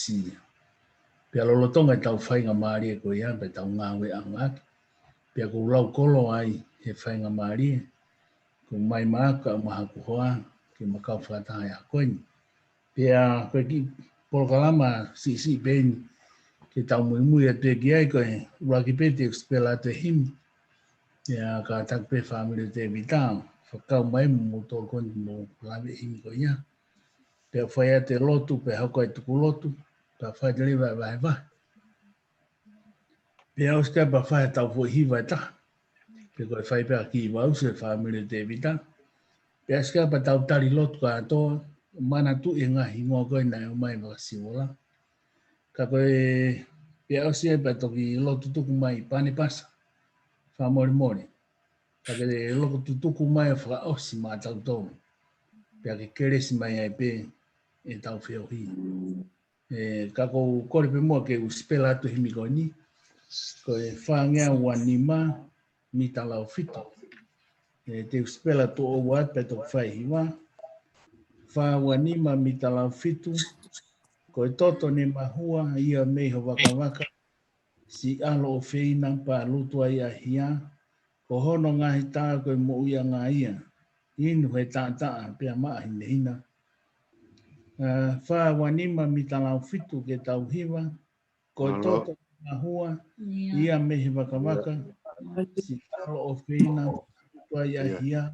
si. Pia lolo tonga tau whainga maari e koe ia, pe tau ngāwe angaki. Pia kou lau kolo ai he whainga maari e. Kou mai maaka maha kuhoa, ke makau whataha e a koini. Pia koe ki polokalama si peni, ke tau mui a te ki ai koe, uraki pete ekspela te himi. Pia ka takpe whamiri te vitao, whakau mai mo tō koni mo lawe himi koe ia. Pia whai a te lotu, pe hauko ai tuku lotu, pa whai te lewa e wahe wahe. Pia oskai pa whai tau fo hiwa e taha. Pia koe whai pia ki wau se whamiri te vitao. Pia oskai pa tau tari lotu ka atoa, mana tu e ngahi ngoa koe nai o mai waka siwola. Ka koe pia oskai pa toki lotu tuku mai pane pasa. Whamori mori. Ka koe lotu tuku mai whaka osi maa tau tau. Pia ke keresi mai ai pe e tau whio hi. Ka kou kore pe mua ke uspela atu himi koe ni. Koe whangea wanima mi talau fito. Te uspela to o wat pe tok whai hiwa. Wha wanima mi talau fito. Koe toto ne mahua ia meho waka waka. Si alo o whina pa lutua ia hia. Ko hono ngahi tā koe mo uia ngā ia. Inu he tā pia maa hine hina. Wha wanima mi talau fitu ke tau hiwa. Koe toto mahua ia mehe waka waka. Si alo o whina lutua ia hia.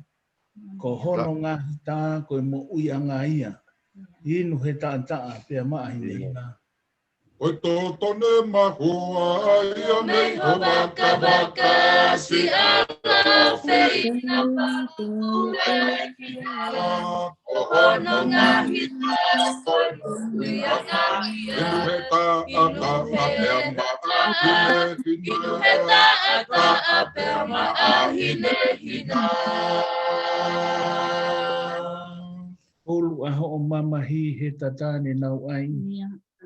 Ko hono ngahi tā koe mo uia ngā ia. Inu he tā pia maa hine hina. Oi toto ne mahua ia meho waka waka si ala whina pule hina. O hono ngahi tā koe mo uia ngā ia. Inu he tā pia maa hine hina. Inu he tā pia maa hine hina. Olu aho o mamahi he tatane nau ai.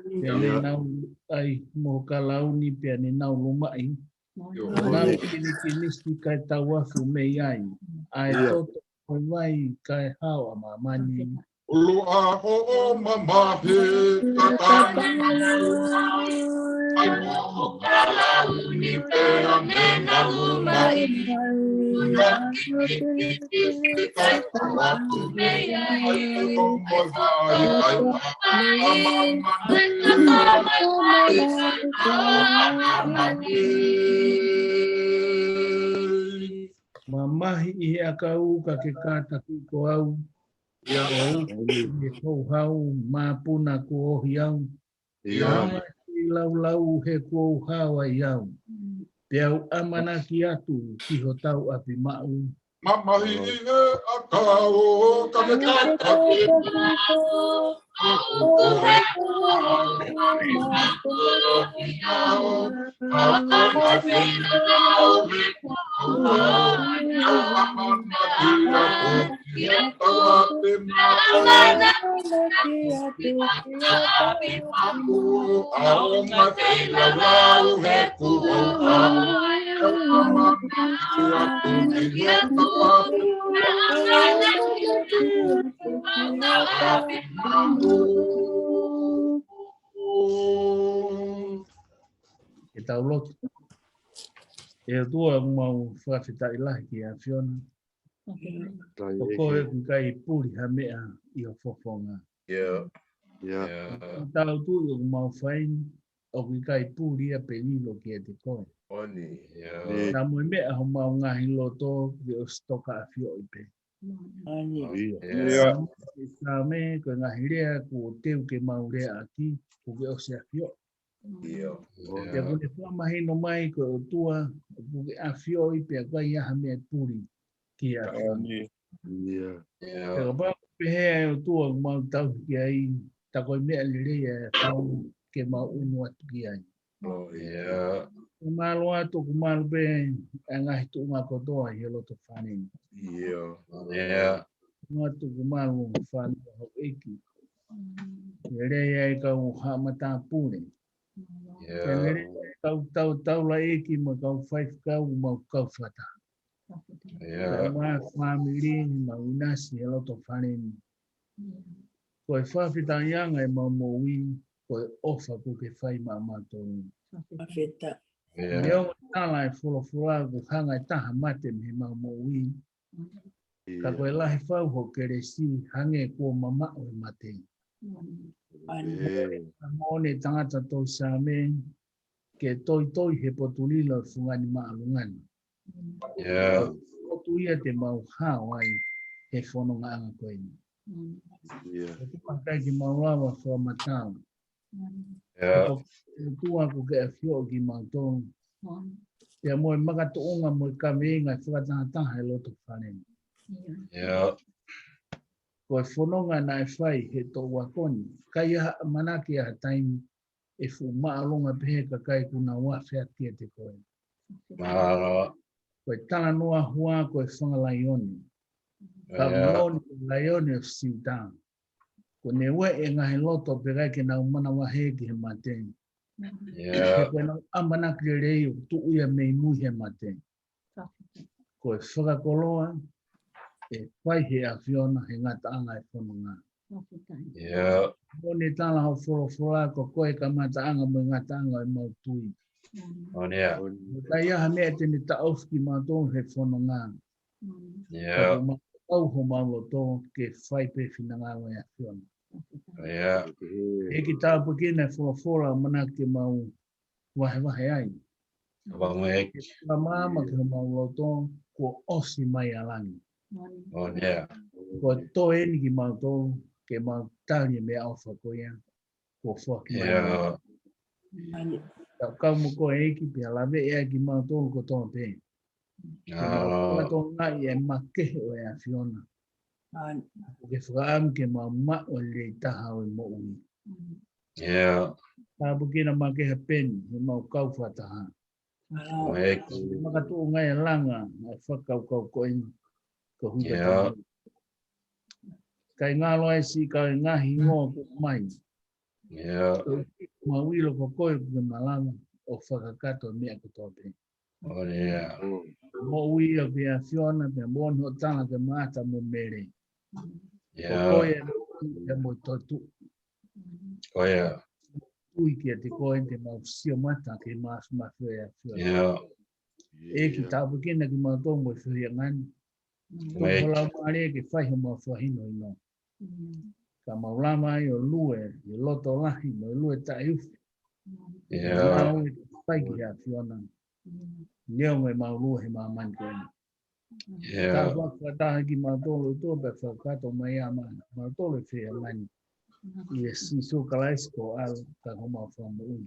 Pia le nau ai mo ka launi pia ni nau lumai. Nau kini kai tau afu mei ai. Ai toto o mai kai hao a mamani. Ulu aho o mamahi tatane nau ai. Ai mo ka launi pia ni nau lumai. Nau kini kai tau afu mei ai. Ai mo mai ai Mamahi I a kau ka ke kata ki ko au. Ia o me kou hau mapuna ko ohi au. Mamahi lau he kou hau ai au. Peau amana ki atu ki ho tau api mau. Mamahi e a kau ka ke kata ki ko au. E tau lotu. E tua mau whawhitai lahi ki a Fiona. O koe ku kai puri ha mea I o whawhonga. Tau tu o mau whaini o ku kai puri a penilo ki a te koe. Nā mui mea ho mau ngahi loto ki o stoka a Fio I pe. Nā me koe ngahi rea ku o teu ke mau rea aki ku ke o se a Fio. Ia kune whamahino mai koe o tua ku ke a Fio I pe a kai aha mea puri ki a Fio. Te kapau pehea o tua ku mau tau ki ai ta koe mea lirea e whau ke mau unu atu ki ai. Ku malu atu ku malu pe a ngahi tu ngā kotoa I loto whaneni. Ngatu ku malu whanua ho eki. Rea e kau hamata Pule. Tau la eki ma kau Faifekau ma kau whata. Kau whamiri ma unasi e loto whaneni. Koe whawhita ianga e mau mowi, ko ofa ko ke fai mamato. Afeta. Leo tala e fula ko hanga taha mate me mo wi. Ka ko lahi fau ho keresi hange ko mama o mate. Mone tangata to same ke toi he potulilo fungani maalungan. O tuia te mau hawai he fono nganga koe. Ko pakai ki maulawa fo matau. Ko tua ko ke afio ki mautong. Ia moe makatoonga moe kawenga whakatangataha e loto whaneng. Ko e whanonga na e whai he tō wakoni. Kai manaki a taimi e fu maalonga pehe ka kai kuna wawhea tia te koe. Ko e tala noa hua ko e whanga laioni. Ka moni laioni o siutang. Ko ne we e ngahe loto pe kai ke nau mana wahe ki he mateng. He koe nau amanaki le rei o tu uia mei mui he mateng. Ko e whakakoloa e whai he a whiona he ngata anga e whono ngā. Mone tala ho whora ko koe ka mata anga mo ngata anga e mau tui. Kai aha mea tene ta aufki mātou he whono ngā. Ka ko mātou ho mauloto ke whai pe whina ngā wai a whiona. E ki tāpu kina whora mana ke mau wahe ai. Ka māma ke ho mauloto ko osi mai alangi. Ko tō eni ki mātou ke mau tali me au whakoia ko whaki mai. Kau mo ko eki pia lawe ea ki mātou ko tō pe. Ke mau tō ngai e makehe o ea whiona. Ke whakaam ke mau o le taha o mo ui. Tāpu kina makeha peni he mau kau whataha. Makatu ngai e langa e whakau koina. Ko huka tāna. Kai ngā loa si ka ngahi ngō ko mai. Ma wilo ko koe ko malama o whakakato mea ko tōpe. Mo ui o pia whiona pia mono tana ke mata mo mere. Ko koe e mo totu. Ui kia te koe te mau sio mata ke maas mawhia whiona. E ki tāpu kina ki mau tōngo e whia ngani. Ko hola maare ke whaiho mau whahino ino. Ka maulama ai o lue, i loto lahi, mo lue ta iuwhi. Mau e whaiki a whiona. Neo me mau lue he mau mani koina. Tā whakataha ki mau tōlo i tōpe whakato mai a mana. Mau tōlo i whia mani. I e siso kalaisko al ka ho mau whamu ui.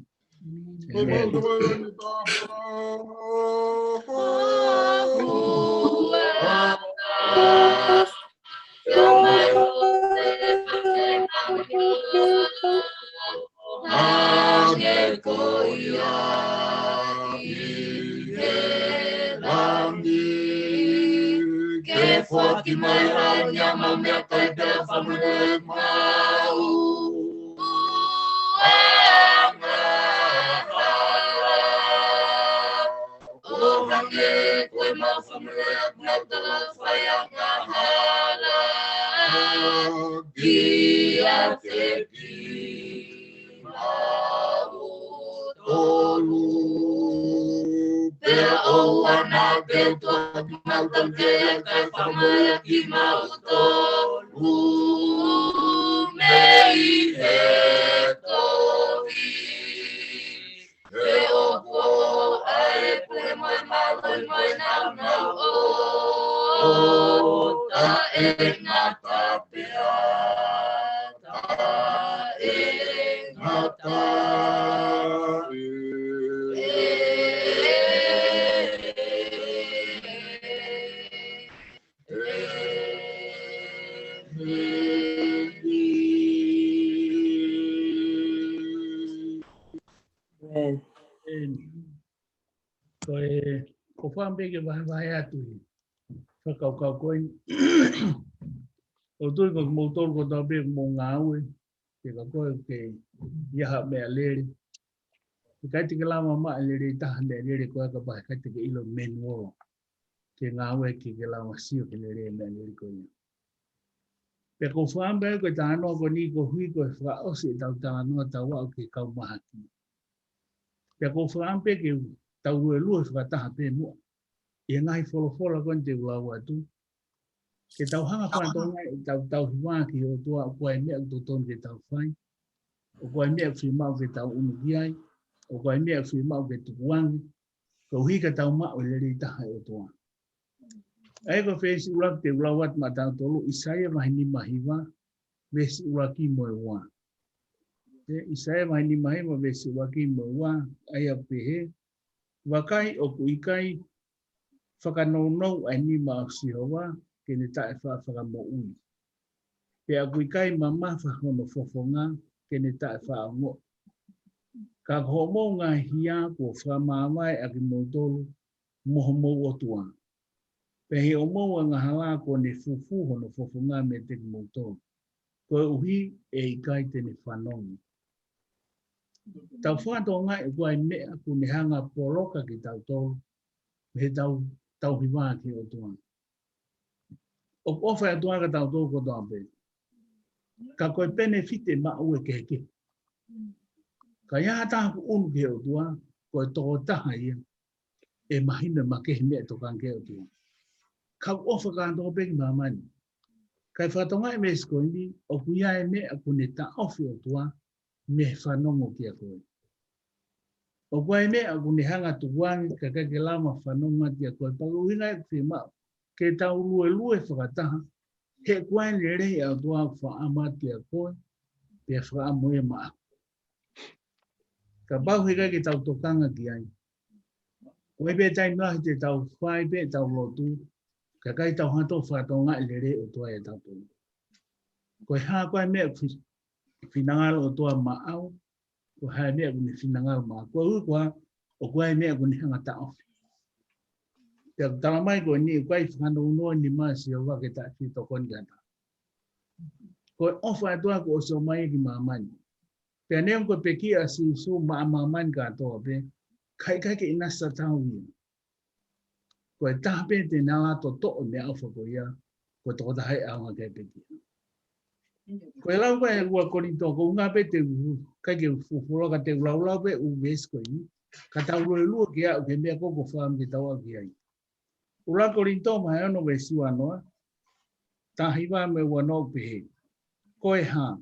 Forty mai raunya mau mea kai te whamure mau. O range koe mau whamure mau tala whai a ngā hana. Ki a te ki mau tolu. Pea o ana te toa mau tangea kai whamaya ki mau tolu. Mei he tohi. He o ko ai pule mai maloi mai nau o. Ta e ngata pea. Ta e ngata Ko whampe ke wahe atu i. Whakau koe. O tui ko mōtoro ko tau pe mō ngā ue. Ke ka koe ke iaha mea lere. Ke kai te ke lama maa lere taha mea lere koe ka pahe kai te ke ilo menuolo. Ke ngā ue ke lama sio ke lere mea lere koe. Pe ko whaambe ko ta anō ko ni ko hui ko wha ose tau ta anō tau au ke kau mahaki. Pe ko whaambe ke tau rue lua whakataha pe mua. I ngai wholofola kon te ulau atu. Ke tau hanga whantonga i tau hiwaa ki o tua o koe mea o ton ke tau whai. O koe mea whi mau ke tau unukiai. O koe mea whi mau ke tukuangi. Ko hika tau mao le rei taha o tua. Ai ko whesi ulak te ulau atu ma tau tolu Isaia mahini mahiwa. Vesi ulaki moe wā. Isaia mahini mahiwa vesi ulaki moe wā. Ai a pehe. Wakai o kuikai. Whakanounau ai ni ma o sihowa. Kene tae whakamo ui. Pe a kuikai mama whakono fofonga. Kene tae whaango. Ka homo ngā hia ko whamawai a ki motolu. Moho mou o tua. Pe he o mou ngā hala ko ne fufu hono fofonga me te ki motolu. Ko uhi e ikai tene whanongi. Tau whatonga e koe mea ku ne hanga poloka ki tau tolu. He tau hiwaa ki o tua. O ofa e tua ka tau tolu ko tua pe. Ka koe benefite ma ue keke. Ka ia taha ku unu ki o tua. Koe toko taha ia. E mahina ma kehi mea tokan ke o tua. Ka ofa ka toko peki mamani. Kai whatonga e mesi koe ni. O kuia e mea ku ne ta ofi o tua. Me whanongo ki a koe. O koe mea ku ne hanga tukuangi. Ka kake lama whanonga ki a koe. Paku hina e kuwhi mao. Ke tau lue whakataha. He koe ne rei a tua whaamati a koe. Pea whaamu e maa. Ka pau heka ki tau tokanga ki ai. Koe pe tai mahi te tau whai pe tau lotu. Ka kai tau hato whatonga i le rei o tua e tau tonu. Koe haa koe mea whinangalo o tua maau. Koe haa mea kune whinangalo maa. Koe ui koa o koe mea kune hanga ta ofi. Pea talamai koe ni koe whakano unoa ni maa si o wake ta whito koni kata. Koe ofa e tua ko o so mai ki maamani. Pea neon koe pekia si so maamani ka toa pe. Kai ke inasa tau ia. Koe tape te nala to to'o me alfa ko ia. Koe toko tahai aunga kai pekia. Koe lau koe ua korito ko unga pe te kai ke fufuroka te ulau pe u ves koe ni. Ka tau loe lua ki au ke mea koko whaam ki tau aki ai. Ula korito mai ono we siwa noa. Tahiwa me ua no pehe. Koe haa.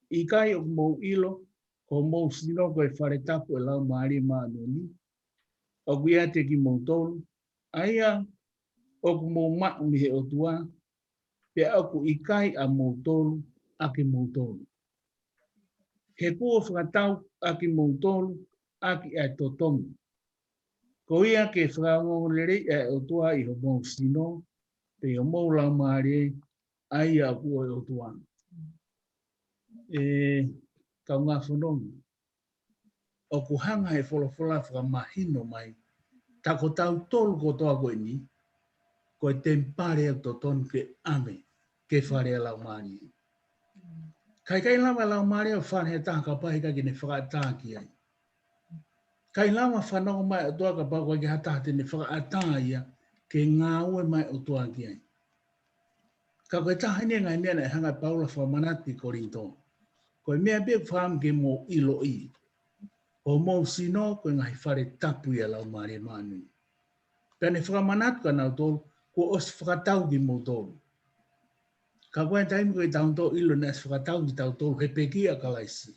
I kai o mou ilo. Ko mou sino koe whare tapu e lau maari maa noni. O kuia te ki mou tolu. Aia o ku mou maa mihe o tua. Pe au ku ikai a mou tolu a ki mou tolu. He kua whakatau a ki mou tolu a ki ai totongu. Ko ia ke whakango lerei e o tua i ho mou sino. Pe o mou lau maari aia a kua o tua. Kau ngā whanongi. O ku hanga he wholofola whakamahino mai. Tako tau tolu ko toa koe ni. Koe tempare au toton ke ame. Ke whare lau maari. Kai lama lau maari au whane taha ka pahi ka kine whakataha ki ai. Kai lama whanongo mai o toa ka pahi ke hataha tene whakataha ia. Ke ngā ue mai o toa ki ai. Ka koe taha ni ngai mea na hanga paula whamanati korinto. Koe mea pe whaam ke mo ilo i. O mou sino koe ngai whare tapu ia lau maari maanui. Pene whakamanatu ka nau tolu, ko os whakatau ki mou tolu. Ka koe taimi koe taunto ilo na es whakatau ki tau tolu, he pekia ka laisi.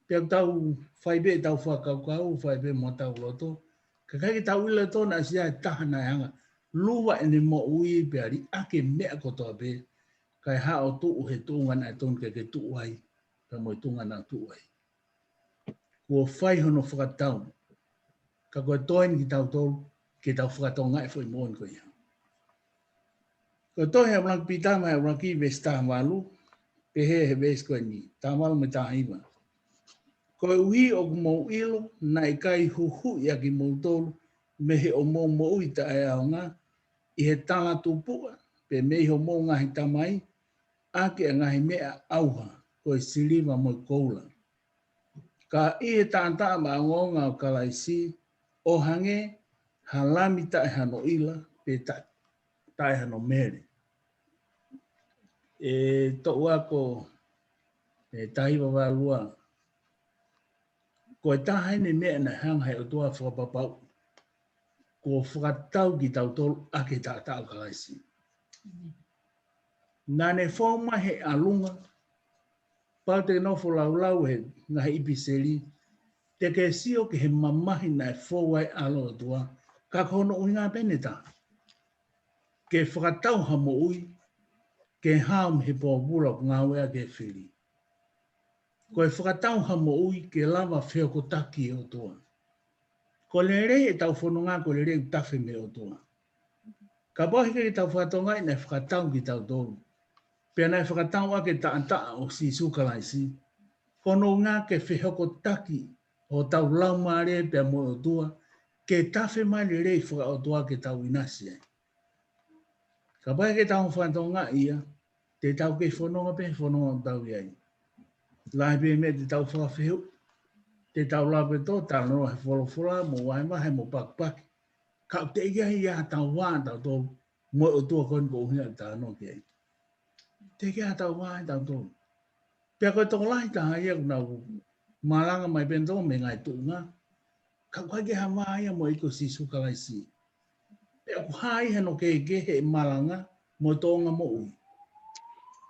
Pea tau whaipe tau whakaukau, whaipe mo tau loto. Ka kai ki tau ilo tona asia e taha nai hanga. Luwa ene mo ui pe ari ake mea kotoa pe. Kai hao tuu he tuunga nai tonu ke tuu ai. Ka moi tuunga nai tuu ai. Kua whai hono whakatau. Ka koe toen ki tau tolu, ke tau whakatau ngai whai moon koe ia. Koe toi he wlang pitama he wlang ki ves taha walu, pe he ves koe ni, taha walu me taha iwa. Koe uhi o ku mou ilo, nai kai huhu ia ki mou tolu, me he o mou mou i ta e au ngā, i he tala tupua, pe me ho mou ngahi tamai, ake a ngahi mea auha, koe siliva moi koula. Ka i he tāntaa ma ngonga o kalaisi, o hange, halami tae hano ila, pe tae hano mere. to'ua ko tahi wawalua. Ko tahi ni mea na hang hai o tua whakapapau. Ko whakatau ki tau tolu ake tātau kalaisi. Nane whauma he alunga. Pau te nofo laulau he ngahi ipiseri. Te ke sio ke he mamahi na e whauai alo o tua. Ka kono ui ngā peneta. Ke whakatau hamo ui. Ke haum he pōpura ko ngā wea ke whiri. Ko e whakatau hamo ui ke lava whio ko taki o tua. Ko le rei e tau whanonga ko le rei utawhi me o tua. Ka pohi ke tau whatonga i nei whakatau ki tau tolu. Pea nei whakatau ake taa o si sukalaisi. Kono ngā ke whihoko taki o tau lau maare pea mo o tua. Ke tawhi mai le rei whaka o tua ke tau inasi e. Ka pohi ke tau whatonga ia. Te tau ke whanonga pe whanonga o tau iai. Lai pe me te tau whawhiu. Te tau lape tō tāna roa he wholofora mo waimahe mo pakpaki. Kau te iai ia tau wā tau tō mo o tua koin ko uhinga tāna o kei. Te iai tau wā tau tō. Pea koe tō lai taha ia kuna malanga mai pento me ngai tū ngā. Kau kai ke hawa ia mo iko si sukalaisi. Pea ku hai hano ke he malanga mo tōnga mo ui.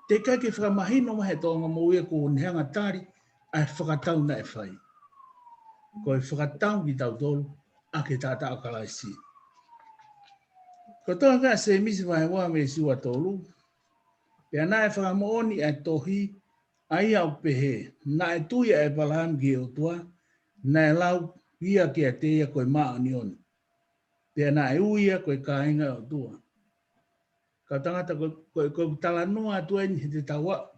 Te kai ke whakamahino mahe tōnga mo ui ko neanga tari ai whakatau na e whai. Ko e whakatau ki tau tolu a ke tāta o kalaisi. Ko toa ka se misi vai wā me siwa tolu. Pea na e whakamooni e tohi ai au pehe. Na e tuia e palaham ki o tua. Na e lau ia ki a teia koe maa ni oni. Pea na e uia koe kāinga o tua. Ka tangata koe tala noa atua ni he te tawa.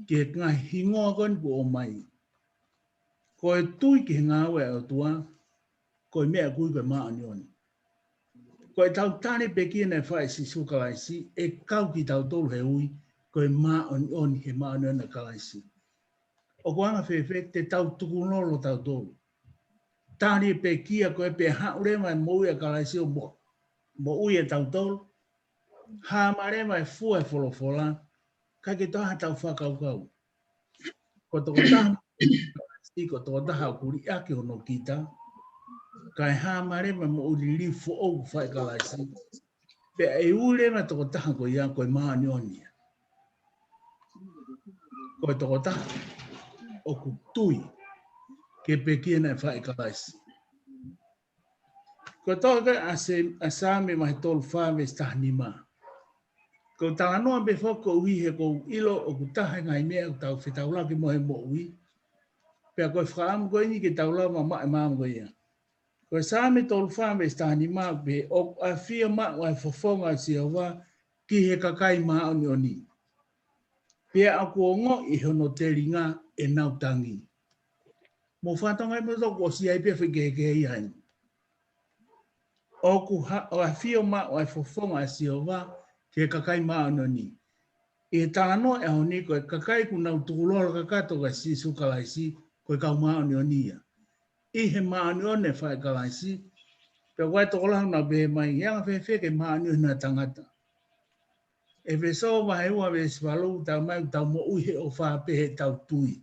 Ki e ngā hingoa koe ko o mai. Koe tui ki ngā ue o tua. Koe mea kui koe maa ni oni. Koe tau tane peki nei whae si sukalaisi, e kau ki tau tolu he ui, koe maa oni he maa ni ona kalaisi. O koanga whewhe, te tau tukunolo tau tolu. Tane pekia koe pe haure mai mo ui a kalaisi o mo ui e tau tolu. Ha mare mai fua e wholofola, ka ke taha tau whakaukau. Ko toko taha, ko toko taha o kuri ake hono kita, kai ha mare ma mo uri li fo o fai kalaisi. Pe e ule ma toko taha ko ia koe maa ni onia. Koe toko taha o ku tui ke pekia nei fai kalaisi. Ko toka a same mai tolu whame stahni maa. Ko tala noa be whako ui he ko ilo o ku taha ngai mea o tau whetau mo he mo ui. Pea koe whaamu koe ni ke tau lau ma mai maamu koe ia. Koe sāme tolu whāme stahani maa pe o a whia maa o a whafonga si o wā ki he kakai maa oni oni. Pea a kua ngo i hono te ringa e nautangi. Mo whatonga i mo toko si ai pia whikeke i haini. O a whia maa o a whafonga si o wā ki he kakai maa oni oni. E tala no e honi koe kakai ku nau tukulora kakato ka si sukalaisi koe kau maa oni oni ia. I he maani one whae kalaisi, pe wai tokolahu na behe mai, ianga whewheke maani o na tangata. E wheso wahe ua we siwalu, tau mai tau mo uhe o whapehe tau tui.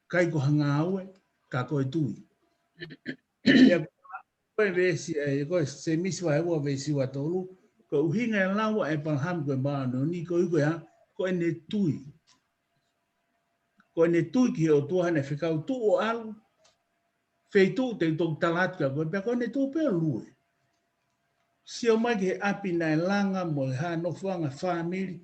Kai ko hanga aue, ka koe tui. Ia koe wesi, koe se misi wahe ua we siwa tolu, koe uhinga e lawa e palham koe maani o ni koe koe ha, koe ne tui. Koe ne tui ki o tuahane whikau tu o alu, feitu te tōk talat ka koe, pia koe ne tō pēr lue. Si o mai ki he api nai langa mo he hā nofuanga whamiri,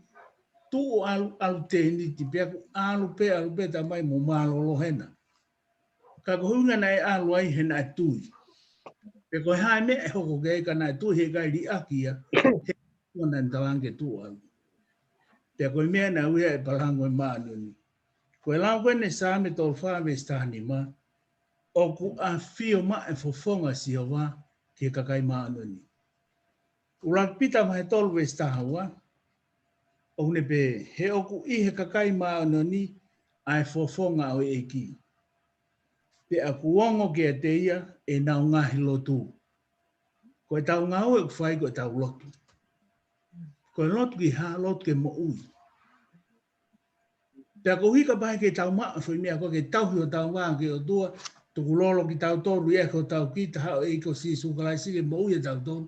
tū o alu tēniti, pia ko alu pē ta mai mo mālolo hena. Ka ko hunga nai alu ai he nai tui. Pia koe hae mea e hoko kei ka nai tui he kai ri akia, he kona ntalange tū alu. Pia koe mea nai uia e palango e mānuni. Koe lau koe ne sāme tōl whāme stahani maa, o ku a whio ma e fofonga si o wā ki kakai maanoni. Urak pita mahe tolu we stahaua, o ne pe he oku i he kakai maanoni a e fofonga o e ki. Pe a kuongo ki a te ia e nau ngahi lotu. Ko e tau ngau e kuwhai ko e tau lotu. Ko lot ki ha lot ke mo ui. Pea ko hika pai ke tau maa fo mea ko ke tau hi o tau maa ke o tua tuku lolo ki tau toru e ko tau ki ta hao e ko si su kalai si ke mo ui e tau toru.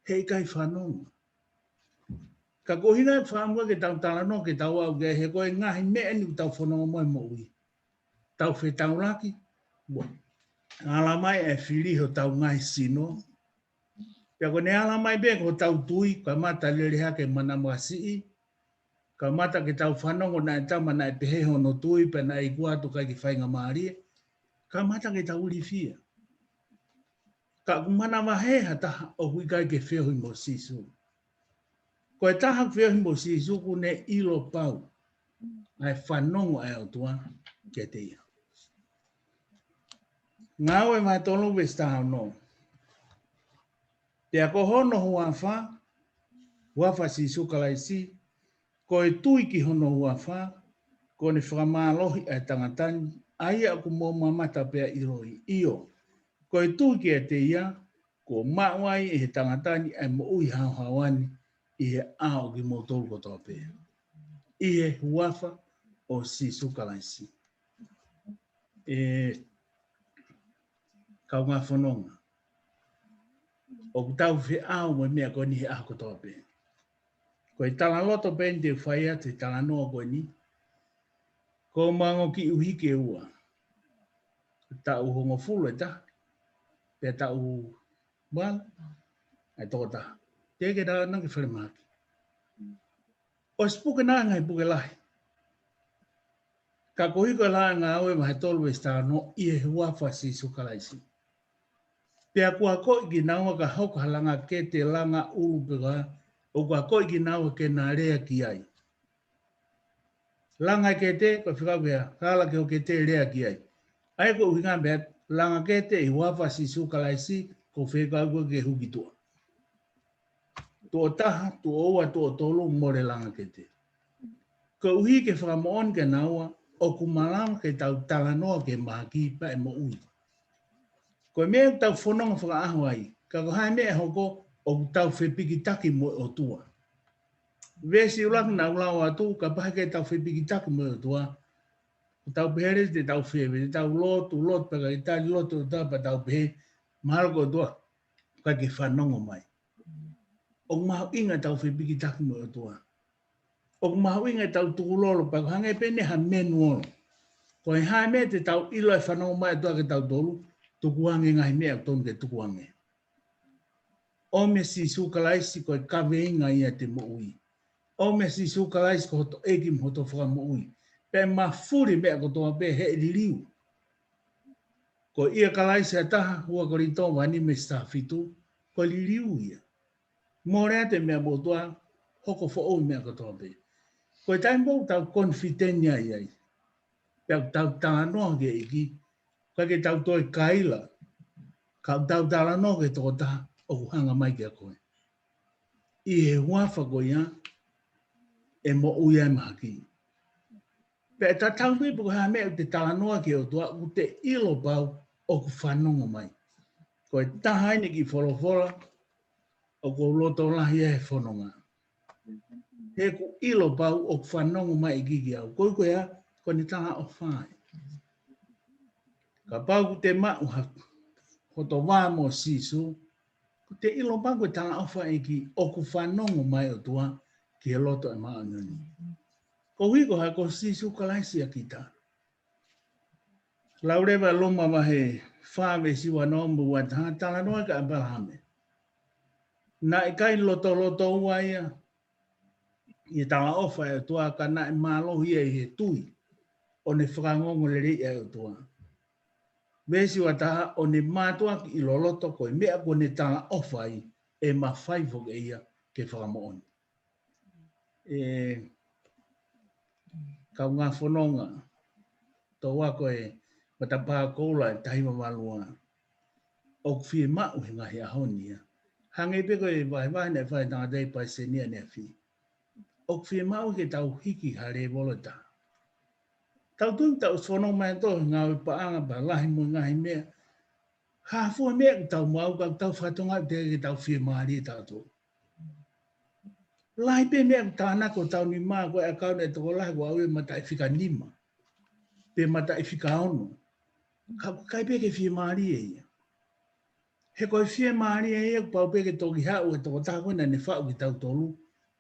Hei kai whanonga. Ka ko hina whaamua ke tau tala no ke tau au ke he koe ngahi mea ni tau whanonga moe mo ui. Tau whi tau laki. Ala mai e whiri ho tau ngai sino. Pea ko ne ala mai be ko tau tui ka mata lere hake mana mua sii. Ka mata ke tau whanongo na e tama na e pehe hono tui pe na e kuatu kai ki whainga maarie. Ka mata ke tau uri fia. Ka kumana mahe hata o hui kai ke wheo hi mo sisu. Ko e taha wheo hi mo sisu ku ne ilo pau. Ai whanongo ai o tua ke te ia. Ngau e mai tonu vesta no. Te ako hono hua wha. Wafa sisu kalai si. Ko e tui ki hono hua wha. Ko ne whakamalohi ai tangatani. Ai aku mo mamata pea iroi. Iyo. Ko e tui ki e te ia. Ko mawai e he tangatani ai mo ui hao hawani. I he ao ki mo tolu kotoa pea. I he huafa o sisu kalai si. Kau ngā whanonga. O tau whi ao mo mea ko ni he ako kotoa pea. Ko i tala loto ben te whaia te tala noa koe ni. Ko mango ki uhike ua. Ta uhongo fulu e ta. Pea ta wala. Ai toko ta. Teke ta nangi whare maki. O spuke nā ngai puke lahi. Ka kohiko la ngā aue mahe tolu e sta no i e huafa si sukalaisi. Pea kua koi ki naua ka hauka halanga ke te langa uru peka. O kua koi ki naua ke nā rea ki ai. Langa ke te, ko whikau kia, kala ke o ke te rea ki ai. Ai ko uhinga mea, langa ke te i huafa si sukalaisi, ko whikau ko ke huki tua. Tuo taha, tuo oa, tuo tolu, more langa ke te. Ko uhi ke whakamoon ke naua, o kumalama ke tau talanoa ke maki pa e mo ui. Ko mea tau whanonga whakaahu ai, ka ko hai mea hoko o tau whepiki taki mo o tua. Vesi ulak na ulau atu, ka pahe ke tau whepiki taki mo o tua, o tau pehere te tau whewe, te tau lotu, peka i tali lotu o tau pa tau pehe, mahalo ko tua, ka ke whanonga mai. O mahu inga tau whepiki taki mo o tua. O mahu inga tau tukulolo, pa ko hange pene ha menuolo. Ko e hae mea te tau ilo e whanau mai tua ke tau tolu, tukuange ngahi mea tonu ke tukuange. O me si sukalaisi ko e kawe inga ia te mo ui. O me si sukalaisi ko hoto ekim hoto whaka mo ui. Pe mafuri mea ko toa pe he ririu. Ko ia kalaisi ataha hua ko rito wani me stafitu, ko ririu ia. Morea te mea mo tua, hoko fo mea ko toa pe. Ko e taimbo tau konfitenia iai. Pea tau tānoa ke iki, ka ke tau toi kaila, ka tau tānoa ke toko taha o hanga mai ke a koe. I he huafa ko ia, e mo uia e mahaki. Pea ta tau me puka haa mea te tānoa ke o tua, u te ilo pau o ku whanongo mai. Ko e tahaine ki wholofola, o ko loto lahi e whanonga. He ku ilo pau o ku whanongo mai i gigi au. Koi koe a, ko ni taha o whae. Ka pau ku te mau haku. Koto wā mo sisu, ko te ilo pango tala ofa e ki oku whanongo mai o tua ki he loto e maa ngani. Ko hiko hai ko sisu kalaisi a kita. Laurewa loma wahe whāwe siwa nombu wa taha tala noa ka abalahame. Na e kai loto ua ia, i tala ofa e tua ka na e mālohi e he tui o ne whakangongo le rei e o tua. Vesi wa taha o ne mātua ki iloloto koe mea ko ne tala ofai e mawhaifo ke ia ke whakamooni. Kau ngā whanonga, tō wako e matapā koula e tahima malua. O kwhi mau he ngahi ahonia. Hange peko e vai ne whai tanga dei pai se nia ne whi. O kwhi mau ke tau hiki hare volota. Tau tūng tau whanonga mai tō ngā paanga pa lahi mo ngahi mea. Ha fua mea ki tau mau ka tau whatonga te ke tau whia maari tātou. Lai pe mea tāna ko tau ni mā koe akau ne toko lai ko aue mata i whika nima. Pe mata i whika ono. Kai pe ke whia maari e ia. He koe whia maari e ia pau pe ke toki hau e toko tāko na ne whau ki tau tolu.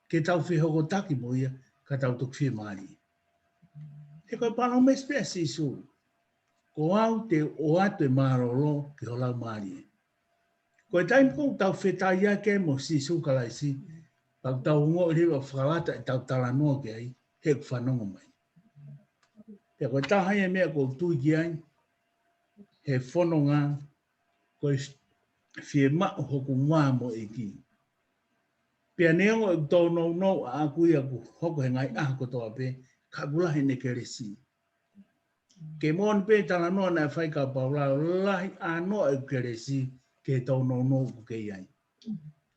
Ke tau whihoko taki mo ia ka tau toki whia maari. He koe pāno me spea si su. Ko au te o atu e marolo ki holau maari e. Koe taim kou tau whetai ia ke mo si su kalaisi. Pau tau ngo i rewa whakalata e tau talanoa ke ai, he ku whanongo mai. Pea koe tahai e mea kou tui ki ai, he whanonga, koe whie mao hoku ngā mo e ki. Pea neongo e tau nou a aku ia ku hoko he ngai aha kotoa pe, ka kulahi ne ke resi. Ke mon pe talanoa na Faifekau paula, lahi anoa e ke resi, ke tau nou ku ke iai.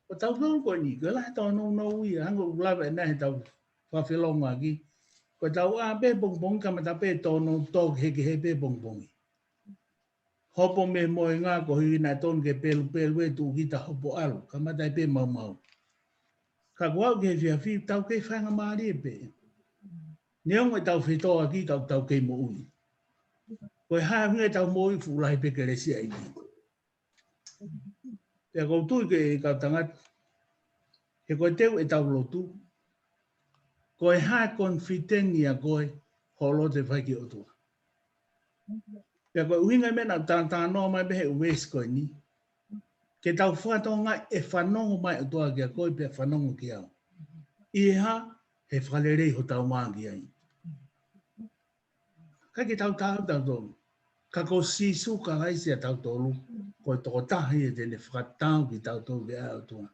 O tau tau koe ni, ke lahi tau nou ia, hango ulawa e nahi tau whawhelonga ki, ko tau a pe bongbong ka mata pe tono tok heke he pe bongbongi. Hopo me moe ngā ko hui na ton ke pelu e tu kita hopo alu, ka mata pe mau. Ka kuau ke whia whiu tau ke whanga maari e pe. Neongo tau whitoa ki tau ke mo ui. Koe haa hunga tau mo ui fulahi pe ke resi ai ki. Pea kou tui ke kau tangat, he koe teu e tau lotu, koe haa konfiteni a koe holo te whai ki otua. Pea koe uhinga mena tātā noa mai behe uwes koe ni. Ke tau whātua ngai e whanongo mai otua ki a koe pea whanongo ki au. Iha he whalerei ho tau maa ki ai. Ka ke tau tolu. Ka ko sisu ka haisi a tau tolu. Koe toko tahi e tene whakatau ki tau tolu ki a otua.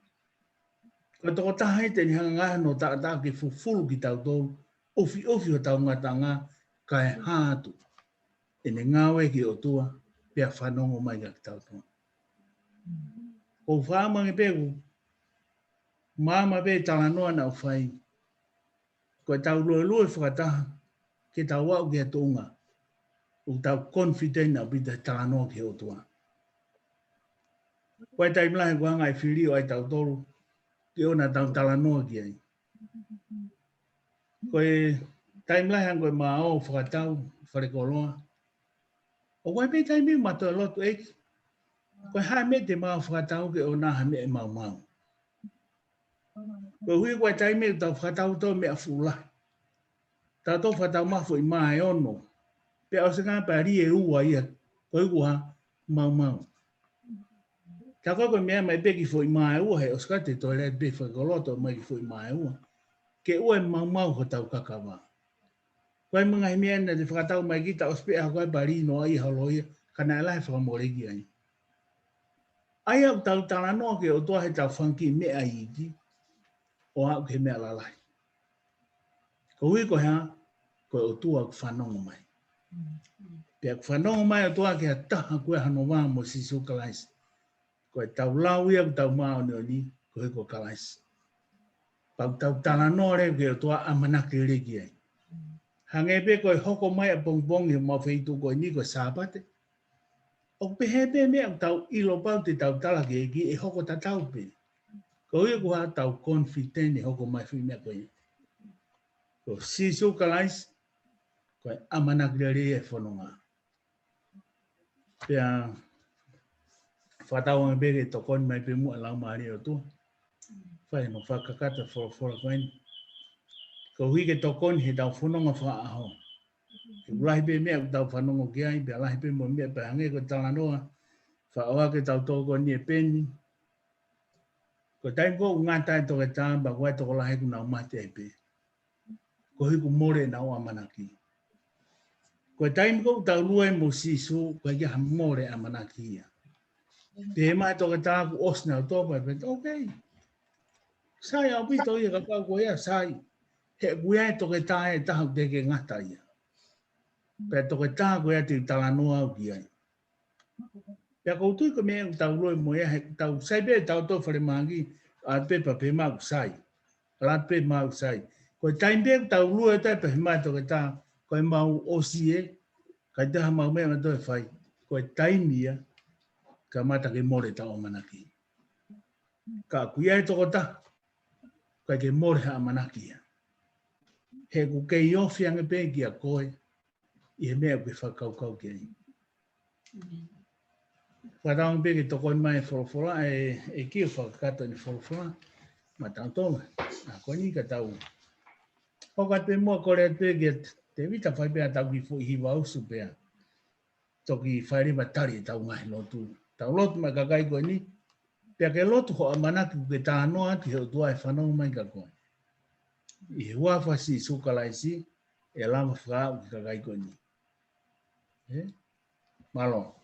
Koe toko tahi e tene hanga ngaha no tātā ki fufulu ki tau tolu. Ofi ho tau ngatanga ka e hātu. Ene ngawe ki otua, pea whanongo mai ka tau tolu. Ko whāmangi peku, māma pe talanoa na uwhai. Ko tau lue whakataha, ke tau wau ki atunga. O tau confident na bita talanoa ki otua. Ko e taimlahe kua ngai whirio ai tau tolu, ki ona tau talanoa ki ai. Ko e taimlahe angoi maa o whakatau, wharekoloa. O koe pe taimi mato e lotu eki. Koe hae me te maa whakatau ke o naha me e mau. Koe hui koe taimi e tau whakatau tō me a fulahi. Tā tō whakatau mafu i maa e ono. Pe o se ngā pari e ua ia, koe ua mau. Tā koe koe mea mai peki fo i maa e ua he o skate tō ere pe whakoloto mai ki fo i maa e ua. Ke ua e mau ho tau kakawa. Koe mga hi mea na te whakatau mai ki ta o spea koe pari no ai haloia, kana e lahe whakamoreki ai. Ai au tau talanoa ke o toa he tau whanki mea i ki, o au ke mea lalai. Ko hui ko hea, ko o tua ku whanongo mai. Pea ku whanongo mai o toa ke a taha koe hano wā mo sisu kalaisi. Ko e tau lau ia ku tau mao ni, ko hui ko kalaisi. Pau tau talanoa reo ke o toa amanake reki ai. Hangepe ko e hoko mai a bongbongi mo feitu ko ni ko sāpate. O pehepe mea tau ilo pau te tau talake e ki e hoko ta tau pe. Ko hui ko ha tau confident e hoko mai fui mea koe. Ko sisu kalaisi, ko e amanakirare e whanonga. Pea whatau ang bere tokon mai pe mua lau maari o tu. Whai no whakakata whora koen. Ko hui ke tokon he tau whanonga wha aho. Ke ulahi pe mea ku tau whanonga ki ai, pea lahi pe mua mea pe hange ko talanoa. Whaoa ke tau toko ni e peni. Ko taim ko ngatai toke tāmba, ko ai toko lahi ku nau mate e pe. Ko hui ku more na o amanaki. Ko taim ko tau lue mo sisu, ko ia more amanaki ia. Pe mai toke tāku osna o tōpa e pe, okay. Sai au pito ia ka pau ko ia, sai. He kuia toke tā e tahu te ke ngata ia. Pe toke tā ko ia te talanoa au ki ai. Pea koutu ko mea tau lue mo ia, tau sai pe tau tō whare mangi, a pepa pe mau sai. Ala pe mau sai. Ko taim pe tau lue tai pe mai toke tā, ko mau osi e, kai taha mau mea ma toi whai. Ko taim ia, ka mata ke more tau manaki. Ka kuia e toko ta. Kai ke more ha manaki. He ku ke iofi ange pe ki a koe. I he mea koe whakau ke ai. Whataong pe ke toko mai whorofora e ki o whakakata ni whorofora. Ma tantonga. A koe ni ka tau. Hoka te mua kore atu ke te vita whai pēr tau ki fo i hiwa usu pēr. Toki whai rewa tari e tau ngahi lotu. Tau lotu mai kakai koe ni. Pea ke lotu ho a manaki ke tā noa ati heo tua e whanau mai ka koe. I he wafa si sukalaisi e lama whakau ki kakai koe ni. Malo.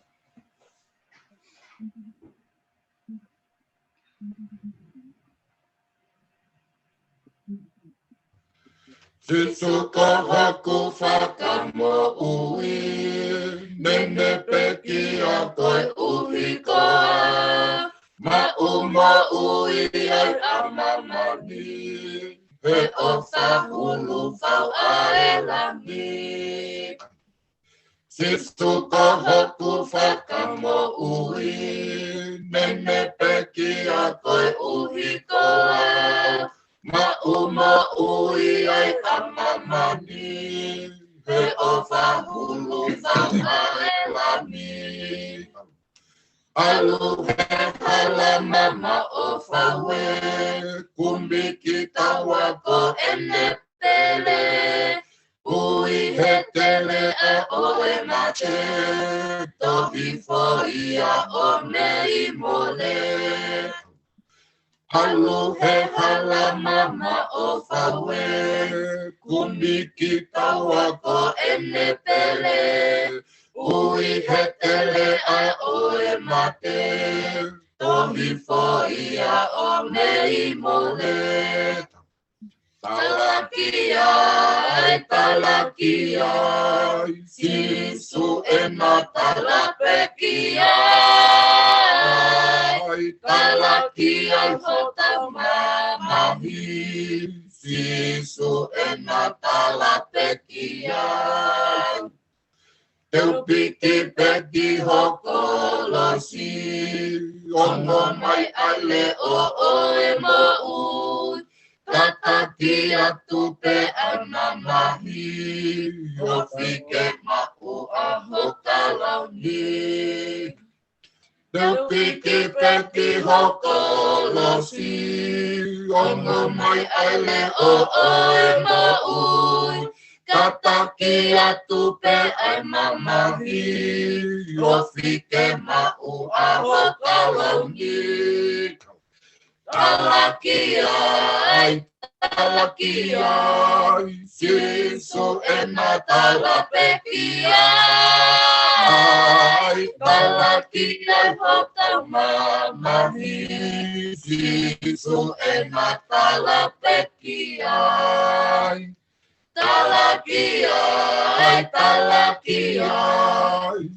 Sisuka haku whakamo ui, nene peki a koe uhi koa. Ma ui ai amamani, he o whahulu whau a elangi. Sisuka haku whakamo ui, nene peki a koe uhi koa. Ma ui ai amamani, he o whahulu whau a elangi. Alu he hala mama o whawe, kumbi ki tawa ko ene pele. Ui he tele a oe mate, tohi foia o mei mole. Alu he hala mama o whawe, kumbi ki tawa ko ene pele. Ui he tele a oe mate, tohi foia o mei mole. Talakiai, sisu ena talapekiai. Talakiai hota mamahi, sisu ena talapekiai. Teu piki peki hokolosi, ongo mai ale o oe mo ui. Tataki atu pe anamahi, hofike maku a hokalauni. Teu piki peki hokolosi, ongo mai ale o oe mo ui. Tataki atu pe anamahi, hofike maku a hokalauni. Talakiai, sisu ena talapekiai. Talakiai hota mamahi, sisu ena talapekiai. Talakiai,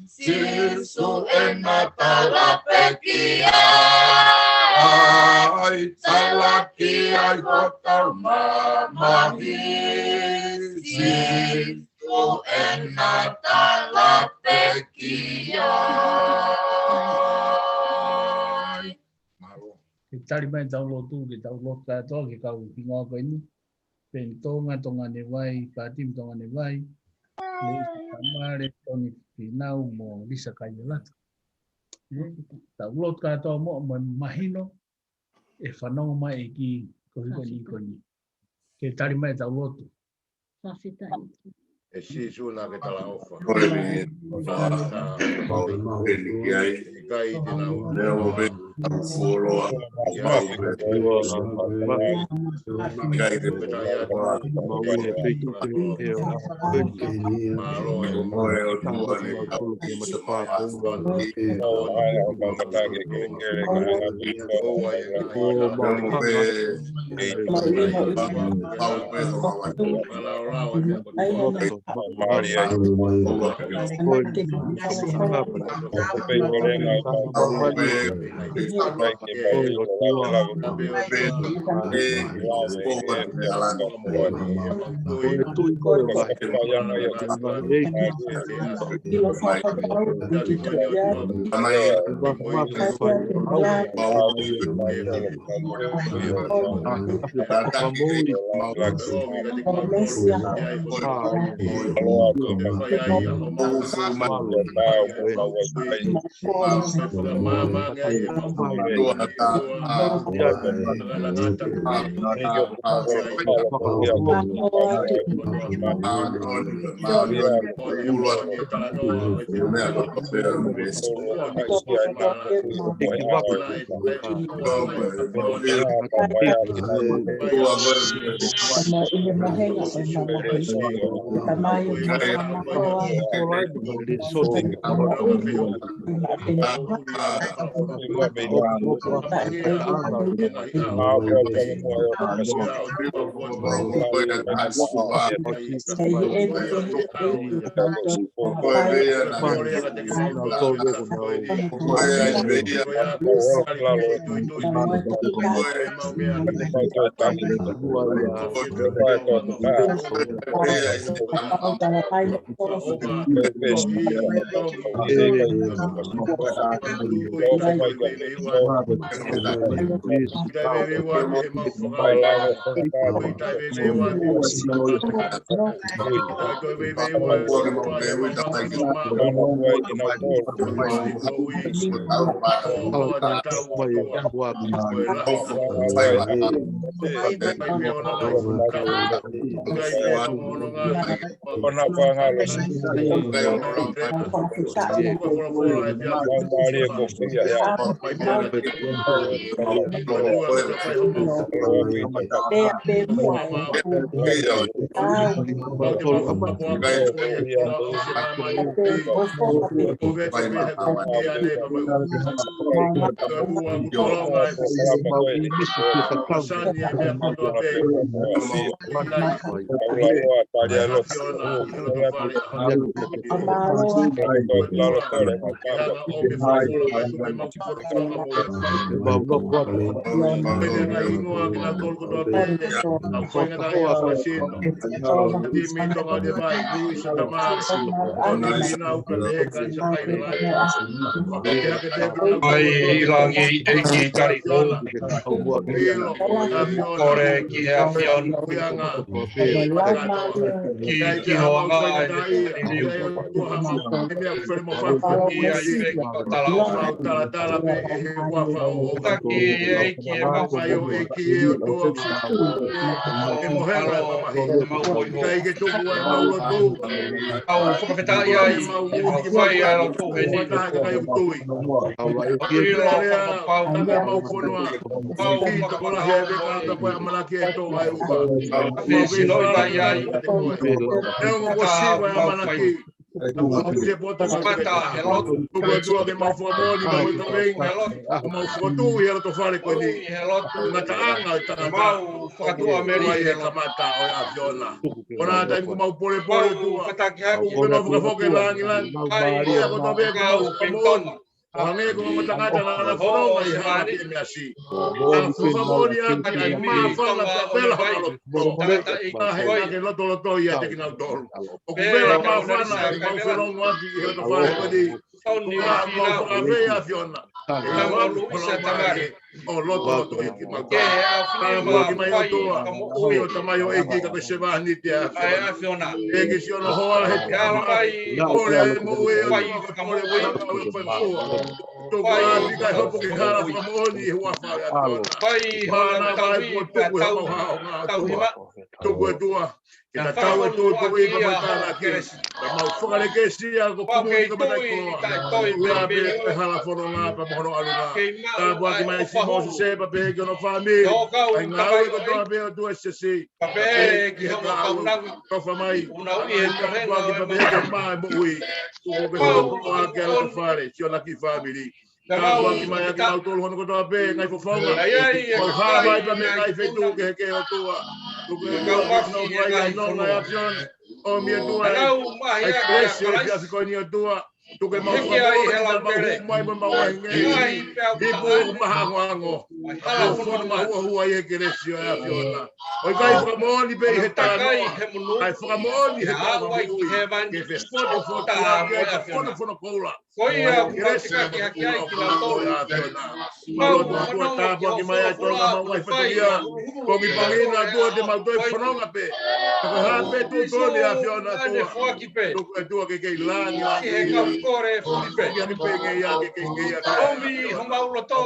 sisu ena talapekiai. Talakiai hota mamahi, sisu ena talapekiai. Ke tari mai tau lotu, ke tau lotu katoa, ke kau hingoa koe ni. Pen tonga ne vai, patim tonga ne vai. Le isi tamare, toni pinau mo lisa kailata. Tau lotu katoa mo mahino, e whanau mai e ki koni. Ke tari mai tau lotu. E sisu na ke tala ofa. Kai tina uloa. Tuke mau mai mau ngai. Ibu mahango. Fon mau ye keresio ya fiona. Oi kai famoni be heta no. Kai famoni heta no. Ke fe foto ya ke foto kola. Koia keresio ki ai ki la to ya fiona. Malo tu ta bo ki mai to ga mau fai ya. Ko mi pangina tu de mau to fononga pe. Ko ha pe tu to ya fiona to. Tu ke langi langi. Kore Filipe. Ya ni pe nge ya ke nge ya. Omi homa ulo to.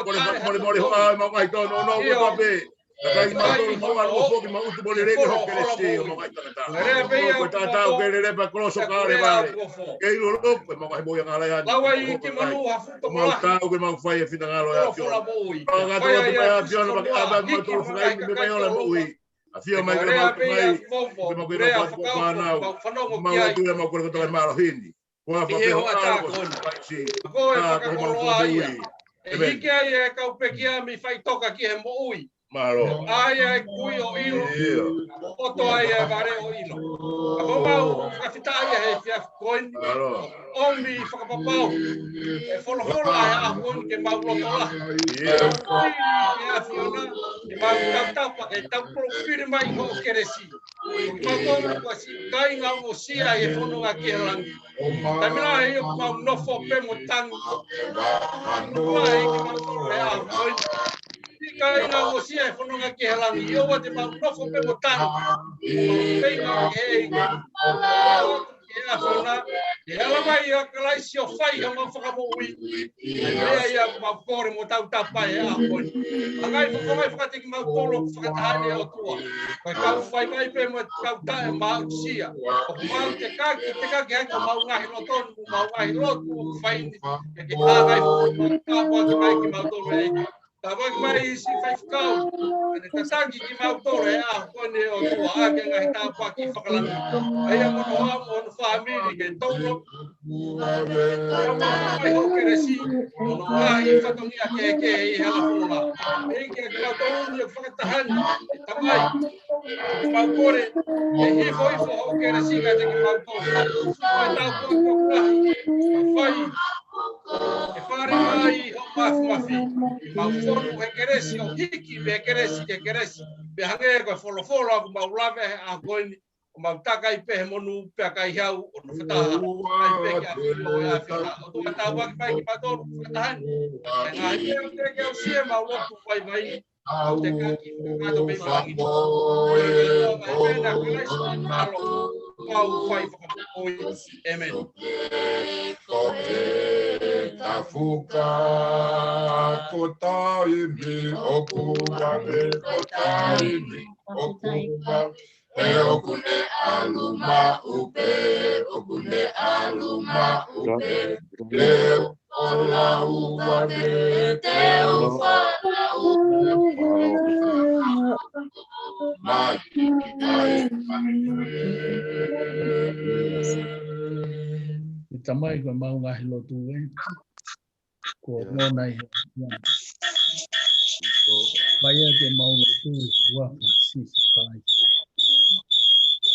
Mori homa mai to no ko pe. Kai mau mau algo foki mau tu bole rege ho keresi mo mai ta. Ko ta o ke le pa kroso ka le vale. Ke lo lo ko mau mo yang ala ya. Lawa i ki manu ha futo mau ta o ke mau fai fina ngalo ya fio. Ga to pe ya fio no ba ba mo to fai me mai ola mo ui. A fio mai ke mau mai. Ke mau ke pa na. Mau tu ya mau ko to mai hindi. Ko fa pe ho algo. Ko e whakakoroa ia. E hike ai e kau pekia mi whai toka ki he mo ui. Malo. Ai ai kui o ilo. Oto ai e vare o ilo. A mo mau whakawhita ai e he whia koin. Omi whakapapau. E wholo ai a koin ke mau loto la. E a whiona. E mau tautapa ke tau profile mai ho keresi. Mau tōru kua si kai ngā o sia e whanonga ki he langi. Tamina he o mau nofo pe mo tangu. Nua e ki mau tōru e a koin. Kai ngā o sia e whanonga ki he langi. I owa te mau nofo pe mo tangu. Pei ngā ke e ki. E a whiona. E ala mai a kalaisi o whai ha mau whakamo ui. E mea ia mau kore mo tau tapa e a koin. Angai whakamai whakatiki mau tōro whakatahane o tua. Kai kau whai mai pe mo kau tae mau sia. O mau te kaki hai ko mau ngahi no tonu, mau ngahi lotu o whaini. E ke tāngai tāpua ki mai ki mau tōro e eki. Tāpua ki mai isi Faifekau. Ane tataki ki mau tōro e a kone o tua ake ngahi tāpua ki whakalangi. Eia mono hoa mono whamiri ke tōro. Ia mono mai ho keresi. Mono ngahi whatongi a ke i hela whola. Eki a ki mau tōro ni o whakatahani. E tamai. Mau kore. E hifo ho keresi ka te ki mau tōro. Mai tāpua ki whakahi. Whai. E whare mai ho mafi. Mau whonu he keresi o hiki me keresi ke keresi. Pe hange koe wholo aku mau lave a koini. O mau taka i pehe monu pea kai hiau o no whataha. Ai peke a whimo e a whiona. O tu kata waki mai ki patonu whatahani. E ngā he mea o teke au sia mau lotu wai mai. Au te kaki whakato me marangi. E pena kalaisi o malo. Mau whai whakapoi. Amen. Tafuka kotaimi okuwa me kotaimi okuwa e okune aluma upe okune aluma upe te ola uwa me te ufa mai Tamai ko mau ngahi lotu e. Ko ngona i Vaya ke mau lotu e waka sisi kai.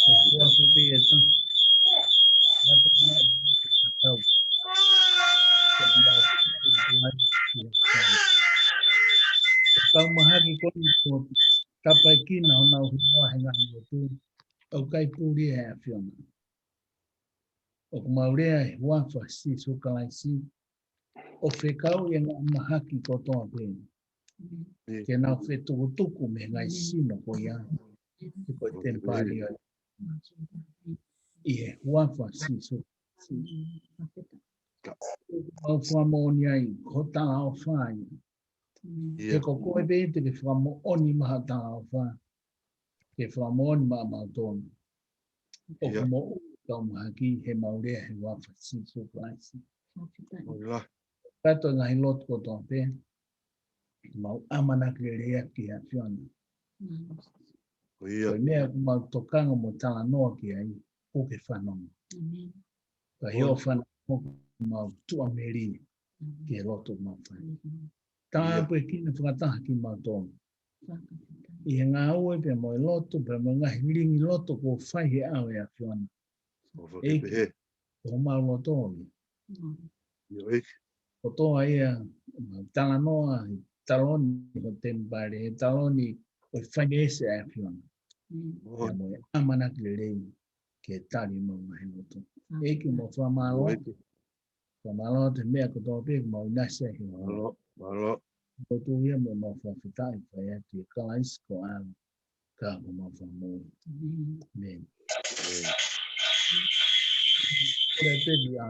Ko waka pe e ta. Nata nga i ka tau. Ko mau kau mahaki ko ni ko tapai kina ona hua he ngahi lotu. Au kai puri e a whiona. O maurea e wafa si so kalaisi o Faifekau e ngā mahaki ko toa pēne. Ke nau whetukutuku me ngai sino ko ia e ko tempari ai. I e wafa si so au whamoni ai ko tanga o whai. Ke ko koe pēte ke whamoni maha tanga o whai. Ke whamoni maha mautonu. O mo tau mahaki he maurea he wafa si so kalaisi. Kato ngahi lotu ko toa pē. Mau amana ke rea ki a whiona. Koe mea ku mau tokanga mo tala noa ki ai. O ke whanonga. Ka heo whanonga mau tua meri ki he lotu mau whai. Tā pue kina whakataha ki mau tōna. I he ngā ue pe mo e lotu pe mo ngahi ringi lotu ko whai he au e a whiona. Eki, o mau lotu. O toa ia, tala noa, taloni o tempare, taloni o whainese e whiona. Ia moe amana ki rei ke tari mo mai no to. Eki mo whamalo, whamalo te mea ko toa pe mo nase hi mo. O tu ia mo mo whawhitai whai ati e kalais ko ala ka mo mo whamo. Men. Kore te di a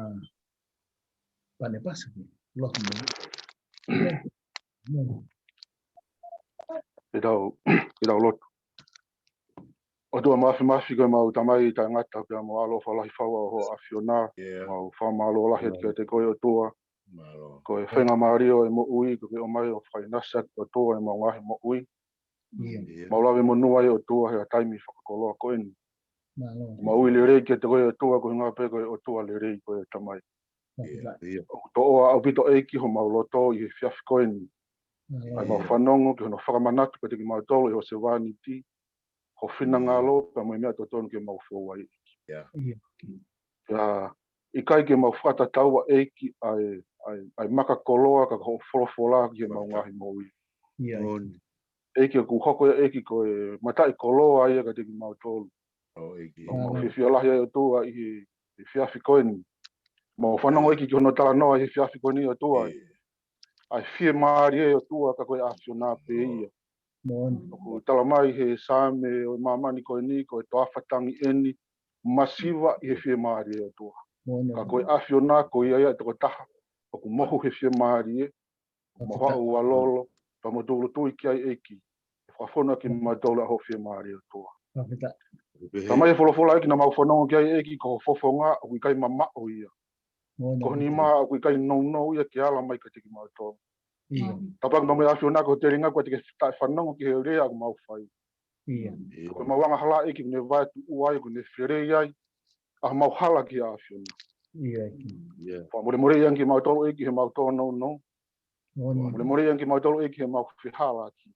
pane pasaki, loki mo. Idau lot. O tua mafi ko mau tamai ta ngata pe mo alo fala hifawa ho afiona mau fa malo la het ke te ko o tua ko e whenga mario e mo ui ko o mai o whai nasa o tua e mo ngahi mo ui mau lawe mo nuai o tua he a taimi whakakoloa ko eni mau ui le rei ke te ko o tua ko ngā pe ko o tua le rei ko e tamai to o au pito eiki ho mau loto i he fiafi ko eni ai mau whanongo ki hono whakamanatu ko te ki mau tolo i ho se wani ti ho whina ngalo pa mai mea to tonu ke mau fōwai. I kai ke mau whata taua eiki ai maka koloa ka ho wholofola ki he mau ngahi maui. Eiki ku hoko eiki ko e matai koloa ia ka te ki mau tolu. Mau whiwhia lahi ai o tua i he whiawhi koeni. Mau whanongo eiki ki hono tala noa i he whiawhi koeni o tua. Ai whie maari e o tua ka koe afio nā pe ia. Ko tala mai he same o mamani ko ni ko to afatangi eni masiva i he whie maari e toa. Ka koe afiona ko ia ia toko taha o ku mohu he whie maari e moha o alolo pa mo tulu tui ki ai eki. Whawhona ki matola ho whie maari e toa. Ka mai e wholofola eki na mau whanongo ki ai eki ko fofonga o kui kai mama o ia. Ko ni maa o kui kai no ia ki ala mai ka tiki matola. Tapang mamai afiona ko te ringa ko te ke whanongo ki he rea ko mau whai. Ko mau wanga hala eki ne vai tu uai ko ne where iai a mau hala ki a afiona. More iang ki mau tolo eki he mau tolo no. More iang ki mau tolo eki he mau whihala ki.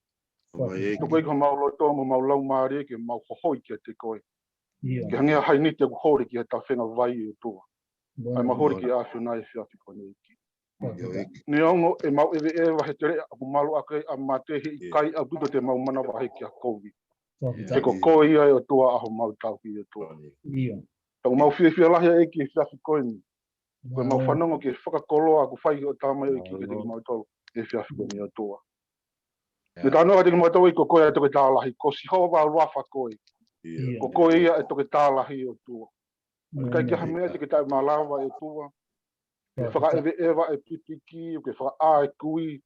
Toko eki ho mau loto mo mau lau maari eki mau hohoi ki a te koe. Ki hangea hai ni te ku hori ki he ta whenga vai e tua. Ai mau hori ki a afiona e whiawhi kone eki. Ni ongo e mau ewe ewa he tere aku malu ake a mate he i kai a puto te mau mana wahe ki a kovi. Te ko koe ia e o tua aho mau tau ki e tua. Tau mau whiawhia lahi e ki e whiawhi koeni. Koe mau whanongo ki e whakakoloa ku whai o tamai e ki ke te ki mau tolu e whiawhi koeni o tua. Me ka anoa te ki mau tolu i ko koe e toke tālahi. Ko si hova wafa koe. Ko koe ia e toke tālahi o tua. Kai ki hamea te ke tai malawa e tua. Ke whaka ewe ewa e pipiki, ke whaka a e kui,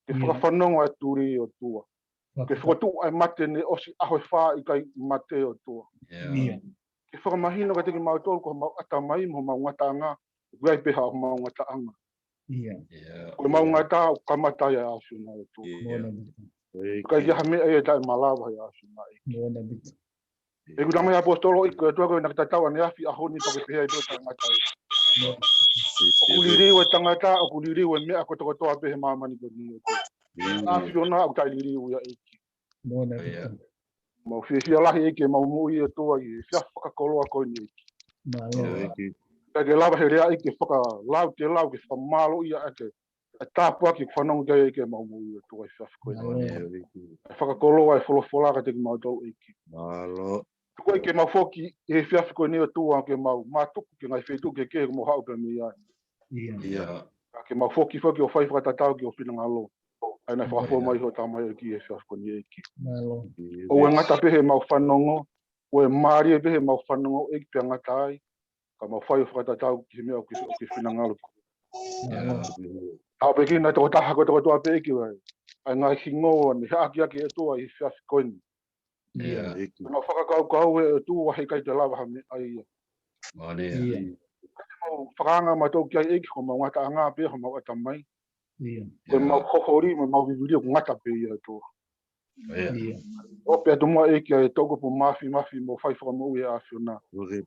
ke whaka whanongo e turi o tua. Ke whakatu ai mate ne osi aho e wha i kai mate o tua. Ke whaka mahino ka teki mau tolu ko mau ata mai mo mau ngata anga, guai peha o mau ngata anga. Ko mau ngata o kamata ia asuna o tua. Kai ki hamea e tai malawa ia asuna e. E ku tamai apostolo i koe tua koe nakatatawa ne afi ahoni toke peha i tua ngata e. O kuliriu e tangata, o kuliriu e mea ko toko toa pehe mamani ko ni. Afiona o tai liriu ia eki. Mau whiawhia lahi eki mau mui e toa i whia whakakoloa ko ni eki. Kai ke lawa he rea eki whaka lau te lau ke whamalo ia ake. E tāpua ki whanongu kai eki mau mui e toa i whia whakoe. E whakakoloa e wholofola ka teki mau tau eki. Koe ke mau whoki e whia whakoe ni o tua ke mau mātuku ke ngai whetu ke ke mo hau pe mi ai. Ke mau whoki o whai whakatatau ki o whinangalo. Ai nei whakafo mai ho tamai ki e whiawhiko ni eki. O e ngata pehe mau whanongo, o e maari e pehe mau whanongo eki pe ngata ai, ka mau whai o whakatatau ki mea o ki whinangalo. Tau peki nei toko taha ko toko toa pe eki wai. Ai ngai hingoa ni hea aki e tua i whiawhiko ni. Nau whakakau e tua hei kai te lawa hame ai ia. Whakanga matou ki ai eki ko mau ngata anga pe ho mau atamai. Koe mau hohori, mau vivirio ku ngata pe ia toa. O pe atu mua eki e toko po mafi mo whai whakamau e awhiona.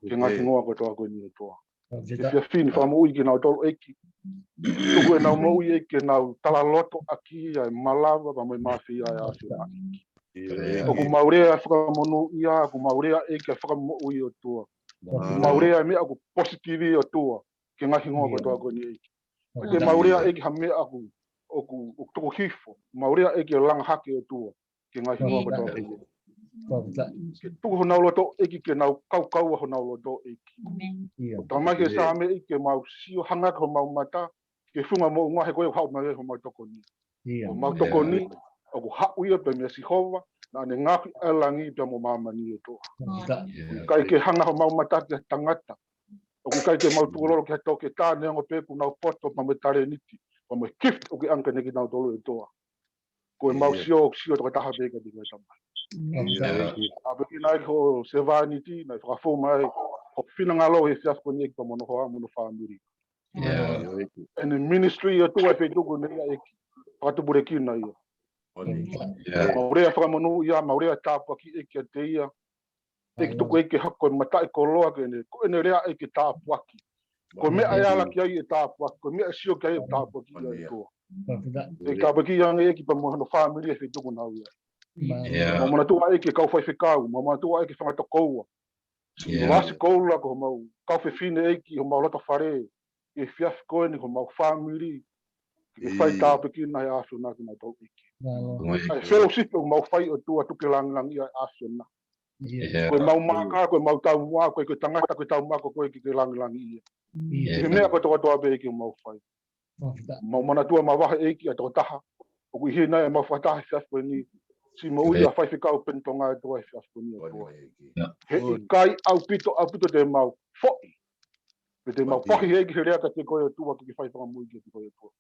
Ke ngati ngoa ko toa koe ni e toa. Ke whia whini whakamau i ki nau tolu eki. Tuku e nau mau i eki e nau tala loto aki e malawa pa moi mafi ia e awhiona eki. O ku maurea whakamonu ia, ku maurea eki e whakamau i o toa. Ku maurea mea ku positivi o toa. ke ngahi ngoa ko toa ko ni eki. Te maurea eki ha mea aku oku toko hifo. Maurea eki o langa hake o tua ke ngahi ngoa ko toa ko ni. Ke tuku ho nauloto eki ke nau kau ho nauloto eki. O tamahi e sa me eki ke mau sio hangaka ho mau mata ke funga mo ngahe koe hau mai ho mau toko ni. O mau toko ni o ku hau ia pe mea sihova na ne ngahi alangi pe mo mamani e toa. Kai ke hanga ho mau mata ke tangata. O kai ke mau tukoloro ke toke tāne ngo pe ku nau poto pa me tare niti. Pa me kift o ke anka neki nau tolo e toa. Ko e mau sio toka taha beka di koe tama. Apeki nai ho sevaniti, nai whakafo mai ho whina ngalo he fias ko ni ek pa mono hoa mono whamiri. And the ministry o tua e pe tuku nei a eki. Whakatupure ki na ia. Maurea whakamonu ia, maurea tāpua ki eki a te ia. Eki tuku eki hako e matai ko loa ke ne, ko ene rea eki tāpua ki. Ko mea e ala ki ai e tāpua, ko mea sio ki ai e tāpua ki ai e toa. Eki tāpua ki iange eki pa mono whamiri e pe tuku na ia. Mamona tua eki kau Faifekau, mamona tua eki whangatokoua. Wasi koula ko mau kau fefine eki ho mau lota whare. E fiaf koe ni ho mau whamiri. E whai tāpua ki na e aso na ki na tau eki. Ai fellowship o mau whai o tua tuke langang ia e aso na. Koe mau maka, koe mau tau mua, koe tangata koe tau mako koe ki ke langang ia. He mea koe toka be eki o mau whai. Mamona tua mau waha eki a toka taha. O kui hina e mau whataha fiaf koe ni. Si mo uia Faifekau pentonga e toa e fiaf koe ni a toa. He I kai au pito te mau fo'i. Pe te mau pahi eki he rea ka te koe o tua ki Faifekamui ki te koe o tua.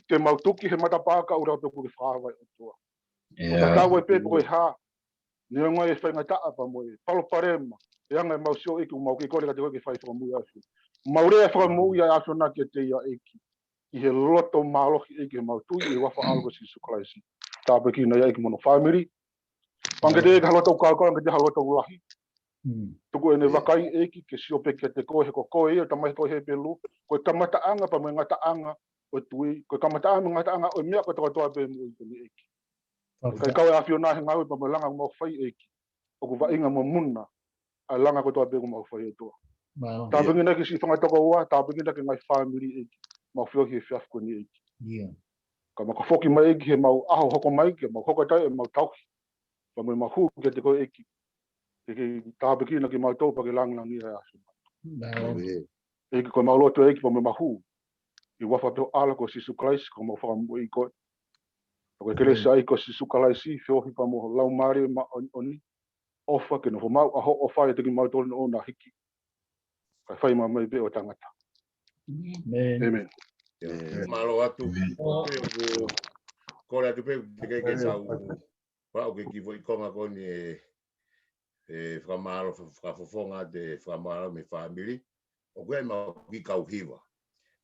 Te mau tuki he matapaka ura pe kuri whāwai o tua. O ta tau e pepe koe hā. Ni o ngai e whainga taa pa mo e. Palo parema. E anga e mau sio eki o mau ke kore ka te koe ki Faifekamui asu. Maurea whakamui a asu na ki te ia eki. I he loto malohi eki he mau tui e wafa algo si sukalaisi. Tāpe ki na ia eki mono whamiri. Pangete e ka halota u kākora, ngete halota u lahi. Tuku e ne wakai eki ke sio peke te koe he ko koe ia, tamai koe he pelu. Koe kamata anga pa me ngata anga o tui. Koe kamata anga ngata anga o mea koe toka toa pe mo i tuni eki. Kai kau e awhio nahe ngau pa me langa mau whai eki. O ku wainga mo muna a langa koe toa pe mo mau whai e toa. Tāpe ngina ki si whangatoko ua, tāpe ngina ki ngai whamiri eki. Mau whio ki he whiaf ko ni eki. Ka maka whoki mai eki he mau aho hoko mai ke mau hokatai e mau tauhi. Pa me mahu ke te koe eki. Ke tāpe ki na ki mau tau pa ke langlang i rea asu. Eki koe mau loto eki pa me mahu. I wafa peo ala ko si sukalaisi ko mau whakamu i koe. Koe kere sa i ko si sukalaisi whiohi pa mo lau maari ma oni. Ofa ke no ho mau aho ofa e te ki mau tolu o na hiki. Kai whai ma mai pe o tangata. Amen. Malo atu. Kore atu pe te ke tau. Wao ke ki voi konga koni e whamaro whakafofonga te whamaro me whamiri. O koe mau ki kau hiwa.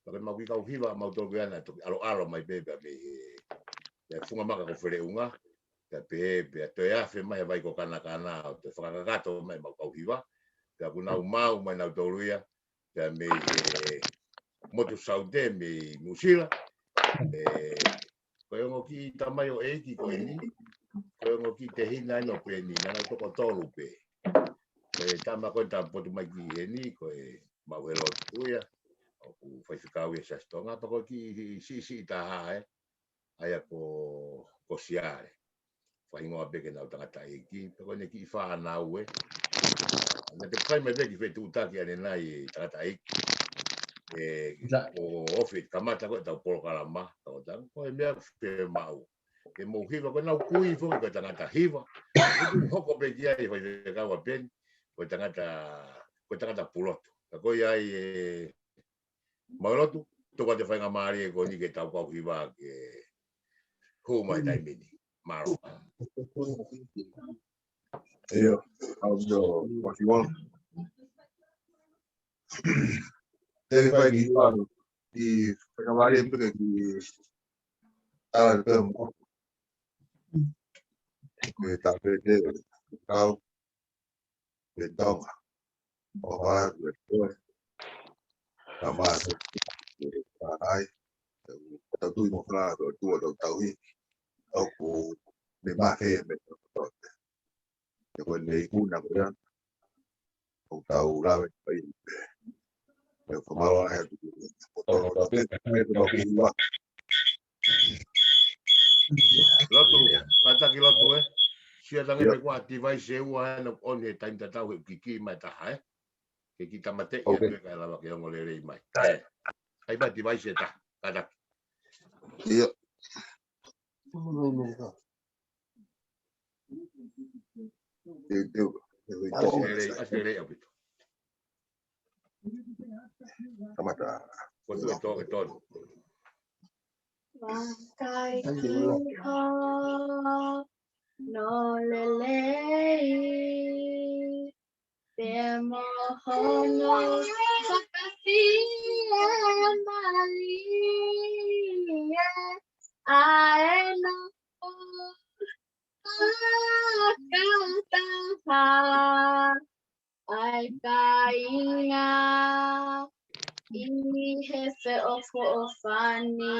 Koe mau ki kau hiwa mau tolu ana alo mai bebe me e funga maka ko where unga. Te pe te afe mai vai ko kana o te whakakato mai mau kau hiwa. Te kuna mau mai nau tolu ia. Te me motu saude me musila. Koe ngo ki tamai o eki koe ni. Koe ngo ki te hina ino pe ni. Nana toko tolu pe. Koe tama koe ta potu mai ki he ni. Koe mau he lotu uia. O ku Faifekau e sastonga. Pa koe ki si taha e. Aia ko siare. Whaingoa peke nau tangata eki. Pa koe ne ki whanau e. Na te kai mai peki whetu utaki ane nai tangata eki. O ofi kamata ko tau polo kalama tau tang ko mea pe mau ke mo hiva ko nau kui fo ko tangata hiva ku hoko pe dia e vai ka wa pen ko tangata puloto ko ai malotu to ko te fanga mari ko ni ke tau ko hiva ke ho mai dai mini maro yeah how's your what you want Ele vai guiar e trabalhar em porque que tá perdendo tal então o vai depois a mais ai tá tudo mostrado tudo tá aí o de mais que depois de una gran o tá o grave aí Famalo ahe tu. Potong tapi kalau kita Lotu, kata ki lotu sia tange pe kwa tivai se ua na on he time tata hu kiki mai ta hai. Ke kita mate ia pe ka la ke ngole rei mai. Ai ba tivai se ta kata. iya. Itu Asere apa itu? kamata. Foto itu. Makai kiho no lelei Demo hono Fakafamili Aeno Akataha Ai kainga Ini hefe ofani.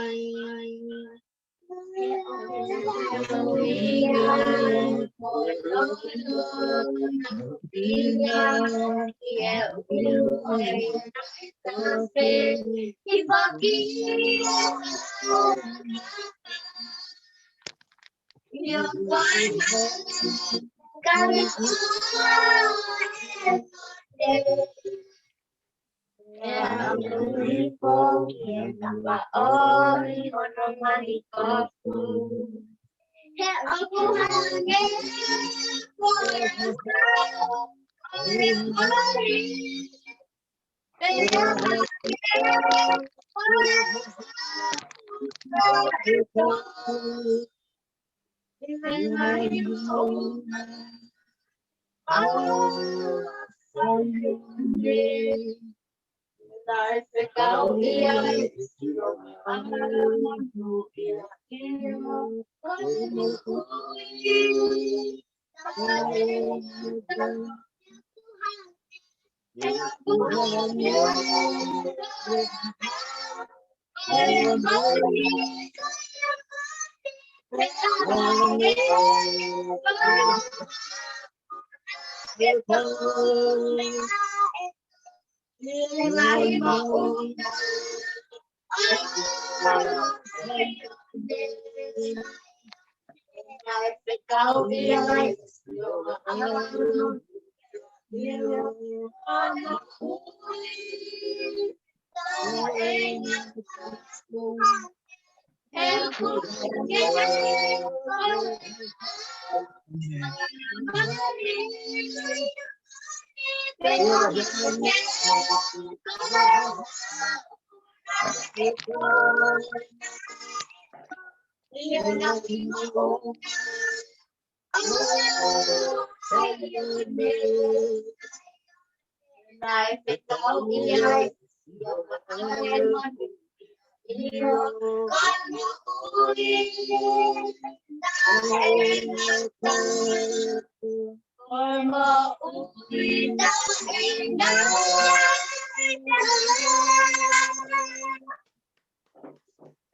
Faifekau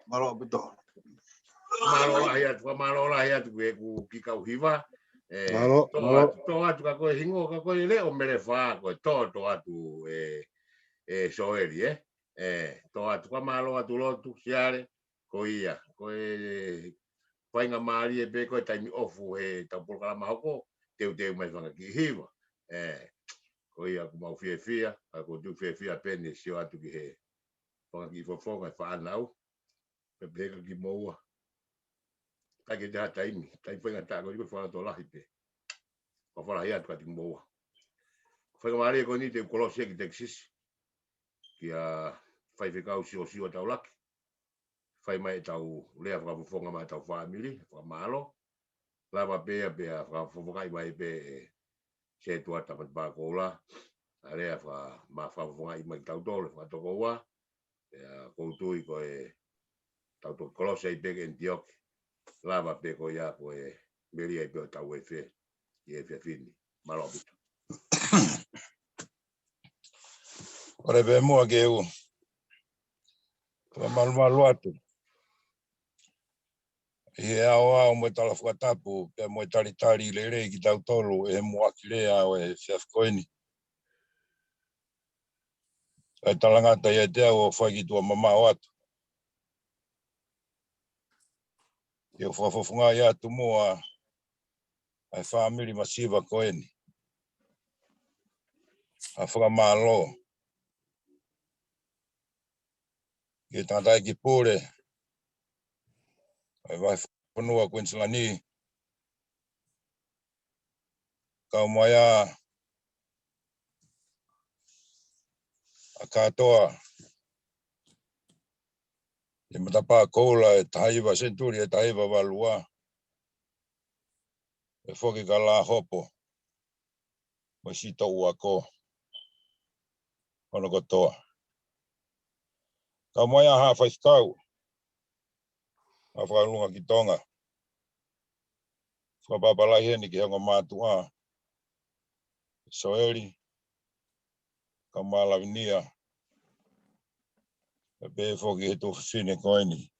Malo betul. Malo ayat gue ku kikau hiva. Malo. Toa tu kako hingo kako ile o merefa ko to atu soeri toa tu malo atu lotu siare ko ia ko fainga mari be ko time ofu ta por kala mahoko teu mai fanga ki hiva ko ia ku mau fia ko tu fia pene sio atu ki he fanga ki fofonga fa anau pe ki moa Taki dah taimi, tai foi ngata ko fora to lahi pe. Ko fora ia ka timboa. Foi ngari ko ni te kolose ki Texas. Ki a Faifekau si o tau laki. Fai mai tau lea fra fonga mai tau family, fra malo. Lava pe fra fonga mai pe se Toiata pa ko la. Alea fra ma fra fonga mai tau dole fra to ko wa. Ko tui ko tau to kolose pe en diok. Lava pe ko ya ko meri ai pe tau fe fini malo bito Rev Mosese Ueleni. Malu atu. E ao mo tala fuatapu pe mo tali lere ki tau tolu e mo akile ao e Faifekau. Ai talangata ia te o whai ki tua mamau atu. Ia whafofunga ia tu mua ai Fakafamili masiva Ueleni. A whakamalo. Ia tangatai ki Pule. Ai vai whanua Queensland. Kau mai a katoa. Ia matapa koula e tahaiwa senturi e tahaiwa walua. E whoki ka la hopo. Mai sito uako. Ono kotoa. Kau mai a Faifekau. A whakalunga ki tonga. Whapapalai heni ki hanga mātua. Soeli. Ka malawinia. E pe whoki he tu whine koeni.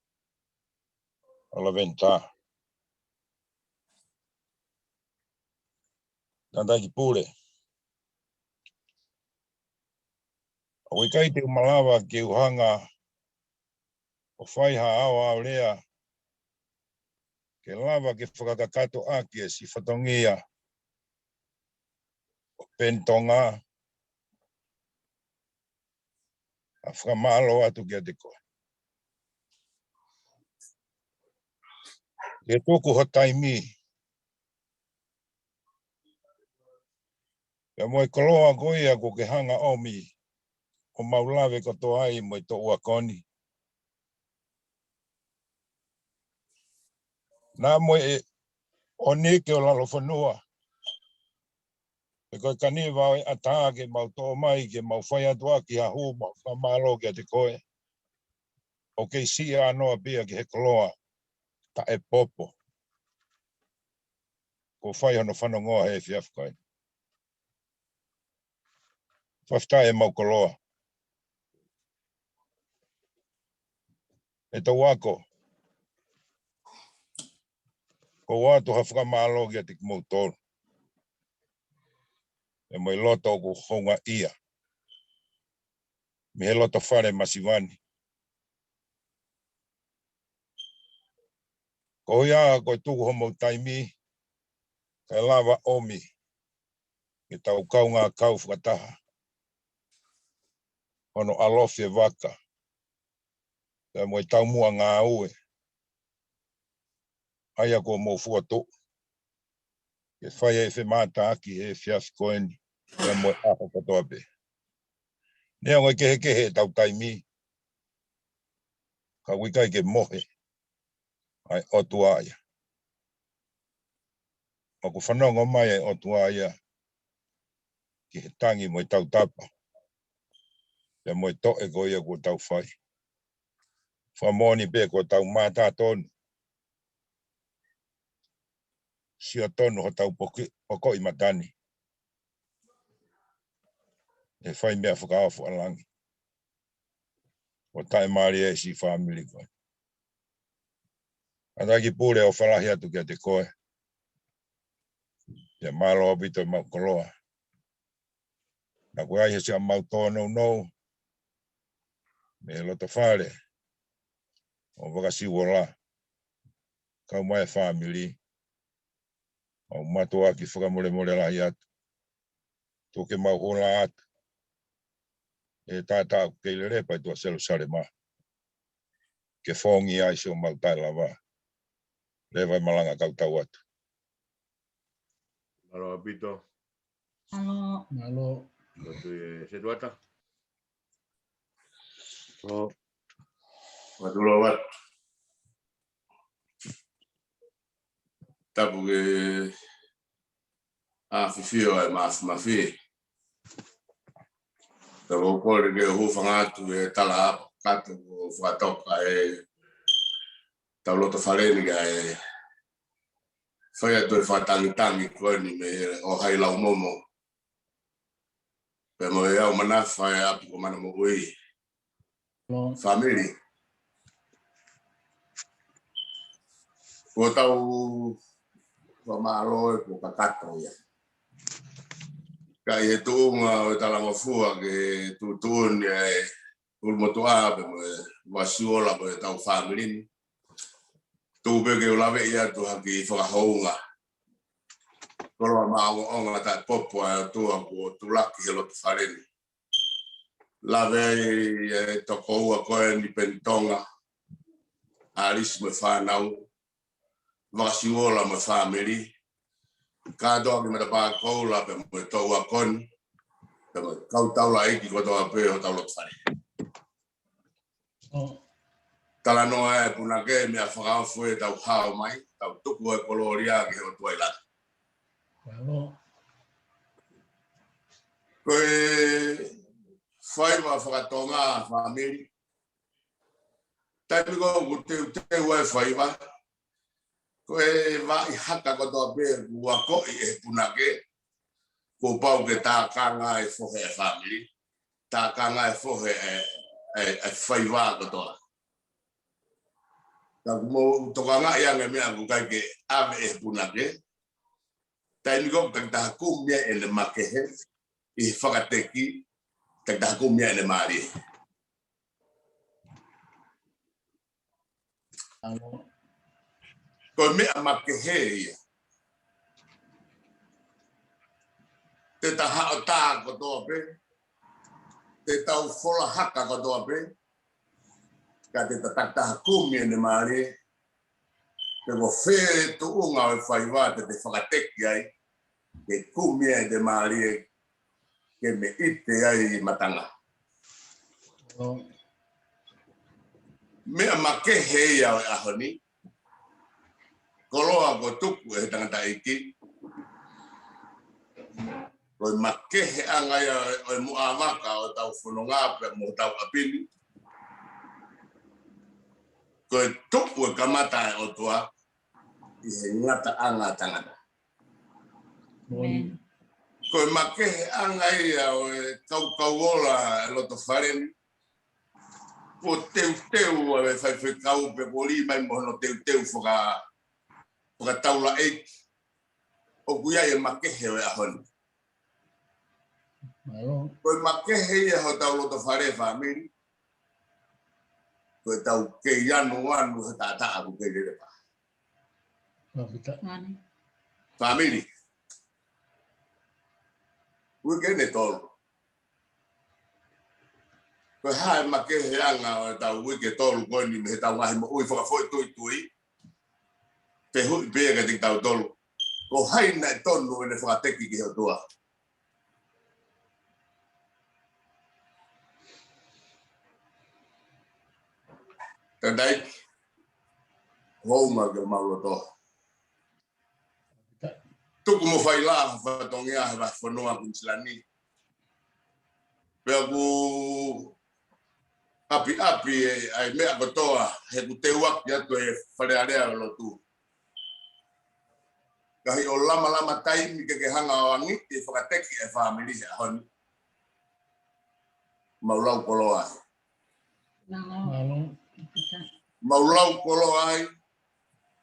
Ala venta. Tantai ki Pule. A wikai te umalawa ki uhanga. O whaiha awa au lea. Ke lava ke whakakakato aki e si whatongia. O pentonga. A whakamalo atu kia te koe. Ke tōku ho taimi. Ke moe koloa goia ko ke hanga omi. O maulawe ko tō ai mo i tō uakoni. Nā moe e o neke o lalo whanua. E koe kaniwa o ataa ke mau tō mai ke mau whai atua ki ha hu mau whamalo kia te koe. O kei si anoa pia ki he koloa. Ta e popo. Ko whai hono whanongoa he whiawhkai. Whafta e mau koloa. E tō wako. Ko watu ha whakamalo kia te kimau tōru. E mai loto ko honga ia. Mi he loto whare masiwani. Ko ia ko tuku homo taimi. Ka lava omi. Ke tau kau ngā kau whakataha. Ono alofi e waka. Ka moi tau mua ngā ue. Aia ko mō fuato. Ke whai e whi māta aki he whiawhi koeni. Ka moi aho katoa pe. Nea ngoi kehe tau taimi. Ka wikai ke mohe. Ai otu aia. O ko whanonga mai ai otu aia. Ki he tangi moi tau tapa. Ka moi toe ko ia ko tau whai. Whamoni pe ko tau māta tonu. Sia tonu ho tau poko i matani. E whai mea whakaafu alangi. O tae maari e si Fakafamili koe. Ata ki Pule o whalahi atu kia te koe. Ia malo apito mau koloa. Na koe ai he sia mau tōnou nou. Me loto whare. O wakasiwo la. Kau mai Fakafamili. O matua ki whakamole lahi atu. Toke mau hola atu. E tātā kei le repa i tua selu sare ma. Ke whongi ai sio mau tai lawa. Lewai malanga kau tau atu. Alo apito. Alo. Malo. Lotu e se Toiata. O. Matulo wat. Tapu ke fifio ai mafi. Tapu kore ke hufangatu e tala katu o whatoka e tau loto whaleni ka e whai atu e whatangitangi koeni me o hai lau momo. Pe mo e au manafa e apu ko mana mo ui. Fakafamili. Ko tau whamalo e ko kakato ia. Ka e tuunga o talama fua ke tutun e ulmotua be wasuola be tau family. Tu be ke lave ia tu haki whakahounga. Kolo maongo onga ta popo a tu ako tu laki he lotu whareni. Lave e toko ua koe ni pentonga. Aris me whanau. Wasuola me family. Ka doa ki matapā koula pe me tau a kon. Pe me kau taula eiki ko toa pe o tau lotu whareni. Tala noa e puna ke mea whakawhu e tau hao mai. Tau tuku e koloria ki he o Toiata. Koe whaiwa whakatonga whamiri. Taipiko ku te ua e whaiwa. Koe vai haka kotoa pe kua koi e punake. Ko pau ke tā kanga e whohe e whamiri. Tā kanga e whohe e whaiwa kotoa. Ka mo toka ngā ia nge mea ku kai ke ave e punake. Taipiko kakta kumia e le makehe. I whakateki, kakta kumia e le maari. Ko mea makehe ia. Te taha o tā kotoa pe. Te tau whola haka kotoa pe. Ka te taha kumia e le maari. Te ko where tu unga o whaiwa te whakateki ai. Ke kumia e le maari. Ke me ite ai matanga. Mea makehe ia o ahoni. Koloa ko tuku e tangata iki. Ko makehe anga ia o muamaka o tau whanonga pe mo tau apini. Ko tuku e kamata o tua. I he ngata anga tangata. Ko makehe anga ia o kau-kauola e loto whareni. Po teu e Faifekau pe poli mai mohono teu whakataula eiki. O kuia e makehe o e ahoni. Ko makehe ia ho tau loto whare whamiri. Ko tau kei anu he tata aku kei rerepa. Whamiri. Ui kene tolu. Ko hae makehe anga o tau wike tolu koe ni me tau ngahi mo ui whakafoi tui. Te hui pia ka tik tau tolu. Ko haina e tonu e ne whakateki ki heo tua. Tandai. Houma ke mauro toa. Tuku mo whaila whatongia he whanua Queensland. Pea ku api ai mea kotoa he ku te waki atu e wharearea o lotu. Kahi o lama taimi ke hanga o angiti e whakateki e whamiri he ahoni. Maulau koloa. Maulau koloa ai.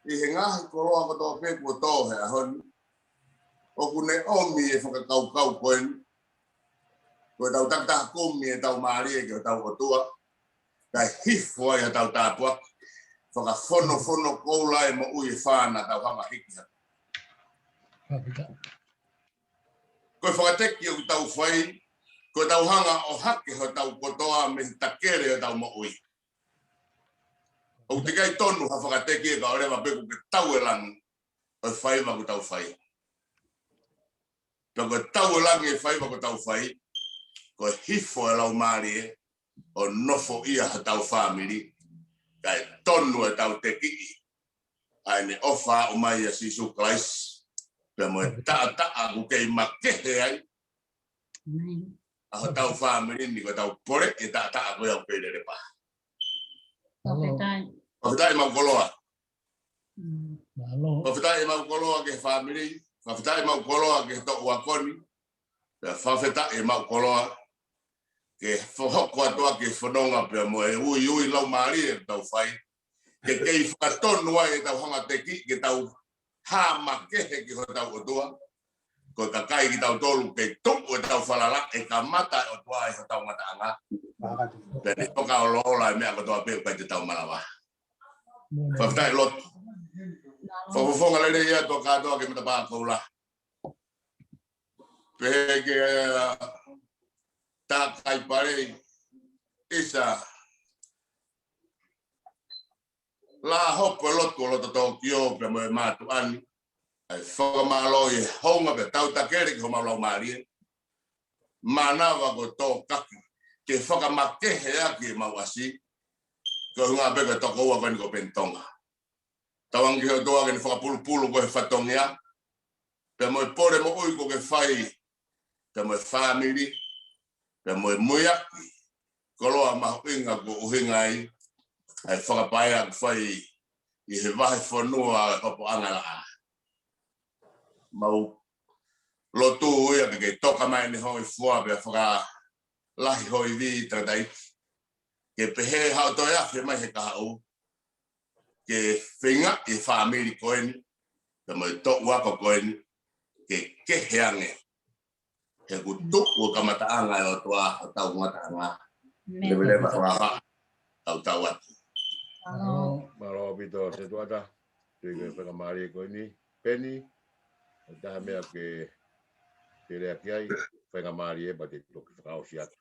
I he ngahi koloa kotoa peku o tō he ahoni. O kune omi e whakakau koen. Ko tau taktaha kumi e tau maari e ke tau otua. Kai hifo ai tau tāpua. Whakafono koula e mo ui e whāna tau hanga hiki hatu. Ko whakateki o tau whai. Ko tau hanga o hake ho tau kotoa me takere o tau mo ui. O te kai tonu ha whakateki e ka orewa peku ke tau e langi. O whai ma ko tau whai. Ko tau e langi e whai ma ko tau whai. Ko hifo e lau maari e. O nofo ia ha tau whamiri. Kai tonu e tau te kiki. Ai ne ofa o mai a sisu klais. Pea mo e taa ku kei makehe ai. A tau whamiri ni ko tau pore e taa ko iau kei rerepa. Whawhitai mau koloa. Whawhitai mau koloa ke whamiri. Whawhitai mau koloa ke to uakoni. Pea whawhitai mau koloa. Ke whahoko atoa ke whanonga pia mo e ui lau maari e tau whai. Ke kei whakatonu ai e tau hanga teki ke tau hāma kehe ki ho tau otua. ko ka kai ki tau tolu ke tuk o tau falala e ka mata o tua e tau mata anga pe to ka lo la me ko to pe ka te tau malawa fa tai lot fo ngale le ya to ka to ke mata ba ko la pe ke ta kai pare isa la hopo lo to Tokyo pe mo matu ani ai whakamalo i honga pe tau takere ki homa lau maari. Manawa ko tō kaki ke whakamakehe aki e mawasi. Ko hunga peke toko ua kani ko pentonga. Tawangi heo toa kani whakapulupulu ko he whatongia. Pe mo e pore mo ui ko ke whai. Pe mo e family. Pe mo e muiaki. Koloa mahu inga ko uhinga ai. Ai whakapaya ku whai i he wahe whanua a hopo angala a. Mau lotu ia ke toka mai ni hoi fua be whaka lahi hoi vi tadai. Ke pehe hao toia ke mai he kahau. Ke whinga i whaamiri koeni. Ke mai tok wako koeni. Ke keheange. He kutuk ua kamataanga o toa o tau ngataanga. Lewa whaha tau atu. Malo pito se Toiata. Tui ke whakamari koeni. Penny. Taha mea ke te rea ki ai, whaingamari e ba te toki whakao si atu.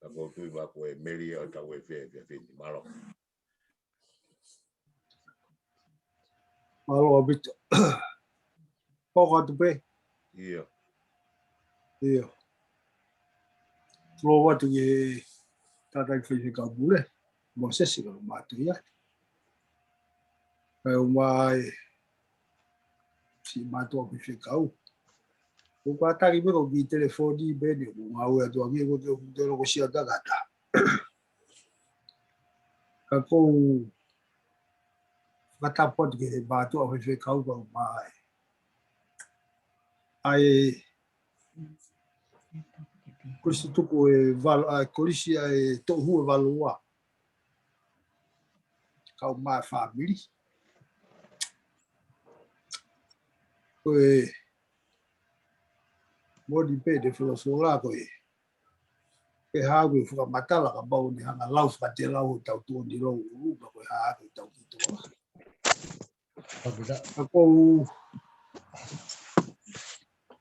Ka kou tui ma koe meri o tau e whia whini. Malo. Malo abito. Poko atu pe? Ia. Ia. Tlo watu ye tatai Faifekau Pule. Mosese ka matu ia. Kai umai si matu a Faifekau. O pataki me ko ki telefoni bene ko ngau e to aki ko te ko sia tagata. Ka ko matapot ke matu a Faifekau ko mai. Ai kursi tuku e val kursi e tohu e valua. Kau mai family. Koe modi pe de filosola koe. Ke hawe fuka matala ka bau ni hanga lau fuka te lau tau tuo ni lau urupa koe hawe tau ki toa. Ako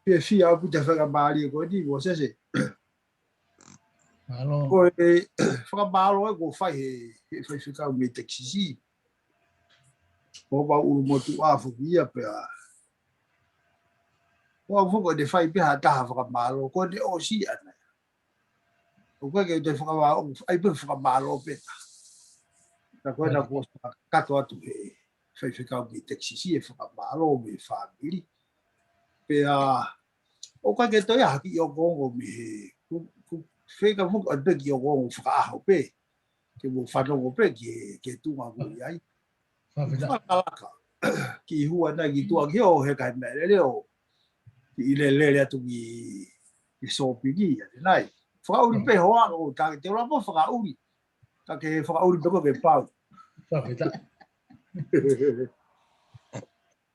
pia fi au puta fuka maari koe di Mosese. Koe fuka maalo e ko fai he Faifekau me teksisi. Ko ba uru motu afu kia pea. Wa fuko de fai pe hata fuka maalo ko de o si ana. O koe ke te fuka maalo ai pe fuka maalo pe. Ta koe na ko kato atu he Faifekau me teksisi e fuka maalo me family. Pea o koe ke toi haki o gongo me feka fuko ade ki o gongo fuka aho pe. Ke mo whanongo pe ke tunga ngui ai. Whakalaka. Ki hua na ki tua ki o he kai mere leo. Ki ile lele atu ki sopiki ate nai. Whakauri pe hoa o tāke te ora po whakauri. Tāke whakauri peko ke pau.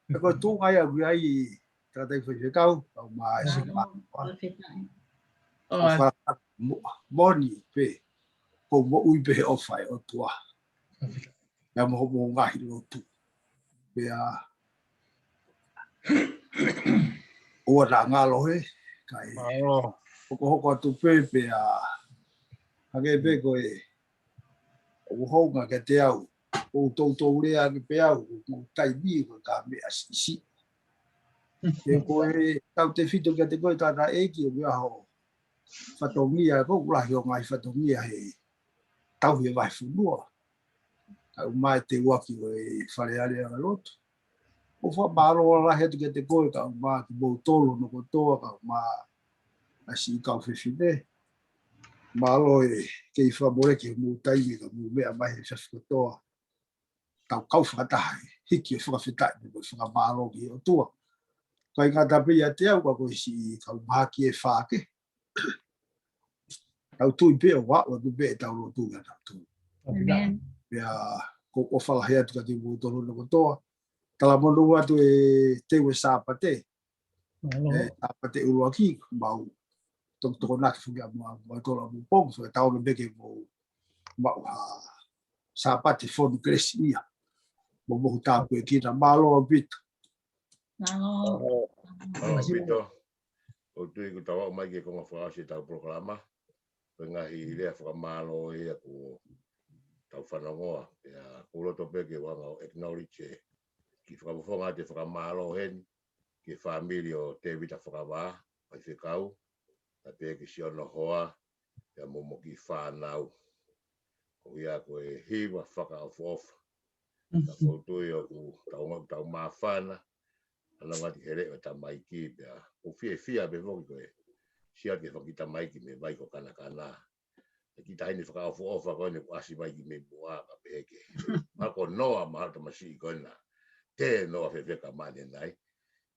Eko tūnga ia kui ai tātai Faifekau. Au mai se ka moni pe. Ko mo ui pe o whai o tua. Ia mo mo ngahi o tu. Pea ua rā ngalo he. Kai hoko atu pe pea hake pe koe o honga ke te au. O tautou rea ke pe au. O taibi ko ka mea sisi. E koe tau te whito ke te koe tāna eki o mea ho. Whatongia ko urahi o ngai whatongia he tau he vai whunua. Au mai te waki o e whareare a lotu. O wha maro o rahe te ke te koe ka au maa ki mou tolo no kotoa ka au maa a si kau whiwhine. Maro e ke i whamore ke mou taimi ka mou mea mai he whiwhikotoa. Tau kau whakatahi hiki o whakawhitai me koe whakamaro ki o tua. Kai ngata pia te au ka koe si kau maa ki e whake. Tau tui pe o wa tu pe tau lo tu ngata tu. Amen. Pea ko o whalahe atu ka te mou tolo no kotoa. Tala mono atu e te ue sāpate. apa te ulu aki mau tok nak fuga mau tola mu pong so tau le beke mau sapati fon kresia mo ta ku ki na malo bit Pito o tu ku tawa mai ke ko fa si tau programa ngahi le fa malo e ku tau whanongoa ya kulo to peke wanga acknowledge ki whakamuwhonga te whakamalo hen ki family o te vita whakawa Faifekau na peke si ono hoa ya momo ki whanau o ia koe hiwa whakaofofa na koutu o ku tau mawhana ana ngati here o ta maiki pia o fia be voki koe sia ke whakita maiki me vai ko kana kita ini whakaofofa koe ne kuasi maiki me bua ka peke ako noa mahata masi koina te noa Faifekau mane nai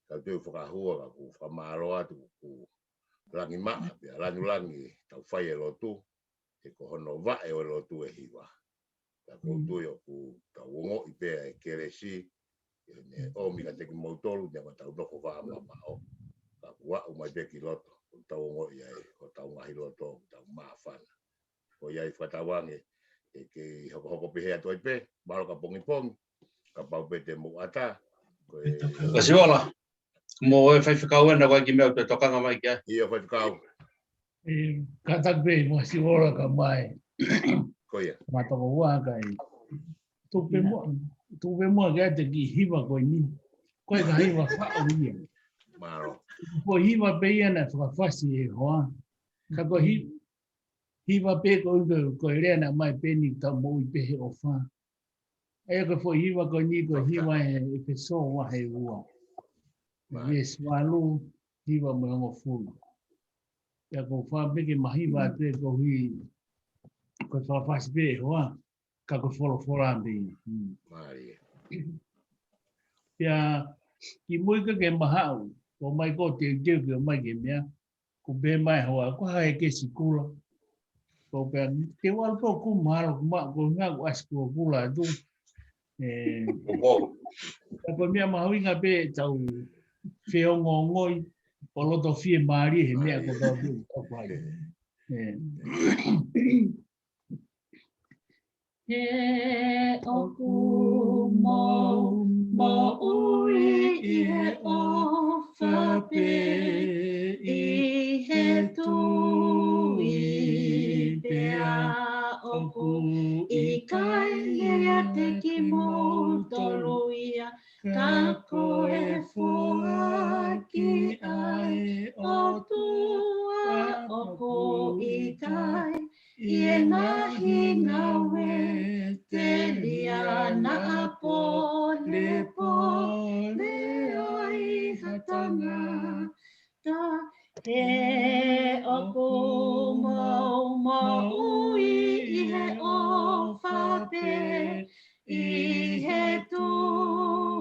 ka teu whakahua ka ku whakamaro atu ku langi maa pia langi tau whai e lotu e ko hono vae o lotu e hiwa ka koutu o ku tau ongo i pea e keresi ne omi ka teki mautolu ne tau noko wha mamao ka kua umai peki loto tau ongo i ai o tau ngahi loto tau maafana ko iai whatawange e ke hoko pehea toi pe malo ka pongi ka pau pete mo ata ka siwala mo e Faifekau na ko ki me te tokanga mai kia ia Faifekau ka takbe mo siwala ka mai ko ia matoko wa kai tupe mo ga te ki hiwa ko ni ko ga hiwa fa o ni maro ko hiwa pe ia na fa fasi e hoa ka ko hiwa pe ko le na mai pe ni ta mo i pe he o fa e ko fo hiwa ko ni ko hiwa e pe so wa he wa yes walu hiwa mo ngo fu ya ko fa pe ke mahiwa te ko hi ko fa fasi pe hoa ka ko folo ambi mari ya ki mo ke mahau ko mai ko te ke mai ke mea ko be mai hoa ko ha ke sikula ko pe te wal ko ku mal ko nga ko asko kula tu ko mea mahui nga be tau feo ngongoi o loto fie mari he mea ko tau ko pai He oku mo ui I he o whape I he tu I pea oku I kai lea te ki mo tolu ia ka koe fua ki ai o tua oku I kai I nahi nawe te lia na pole ai hatanga ta he oku mo ui I he o whape I he tu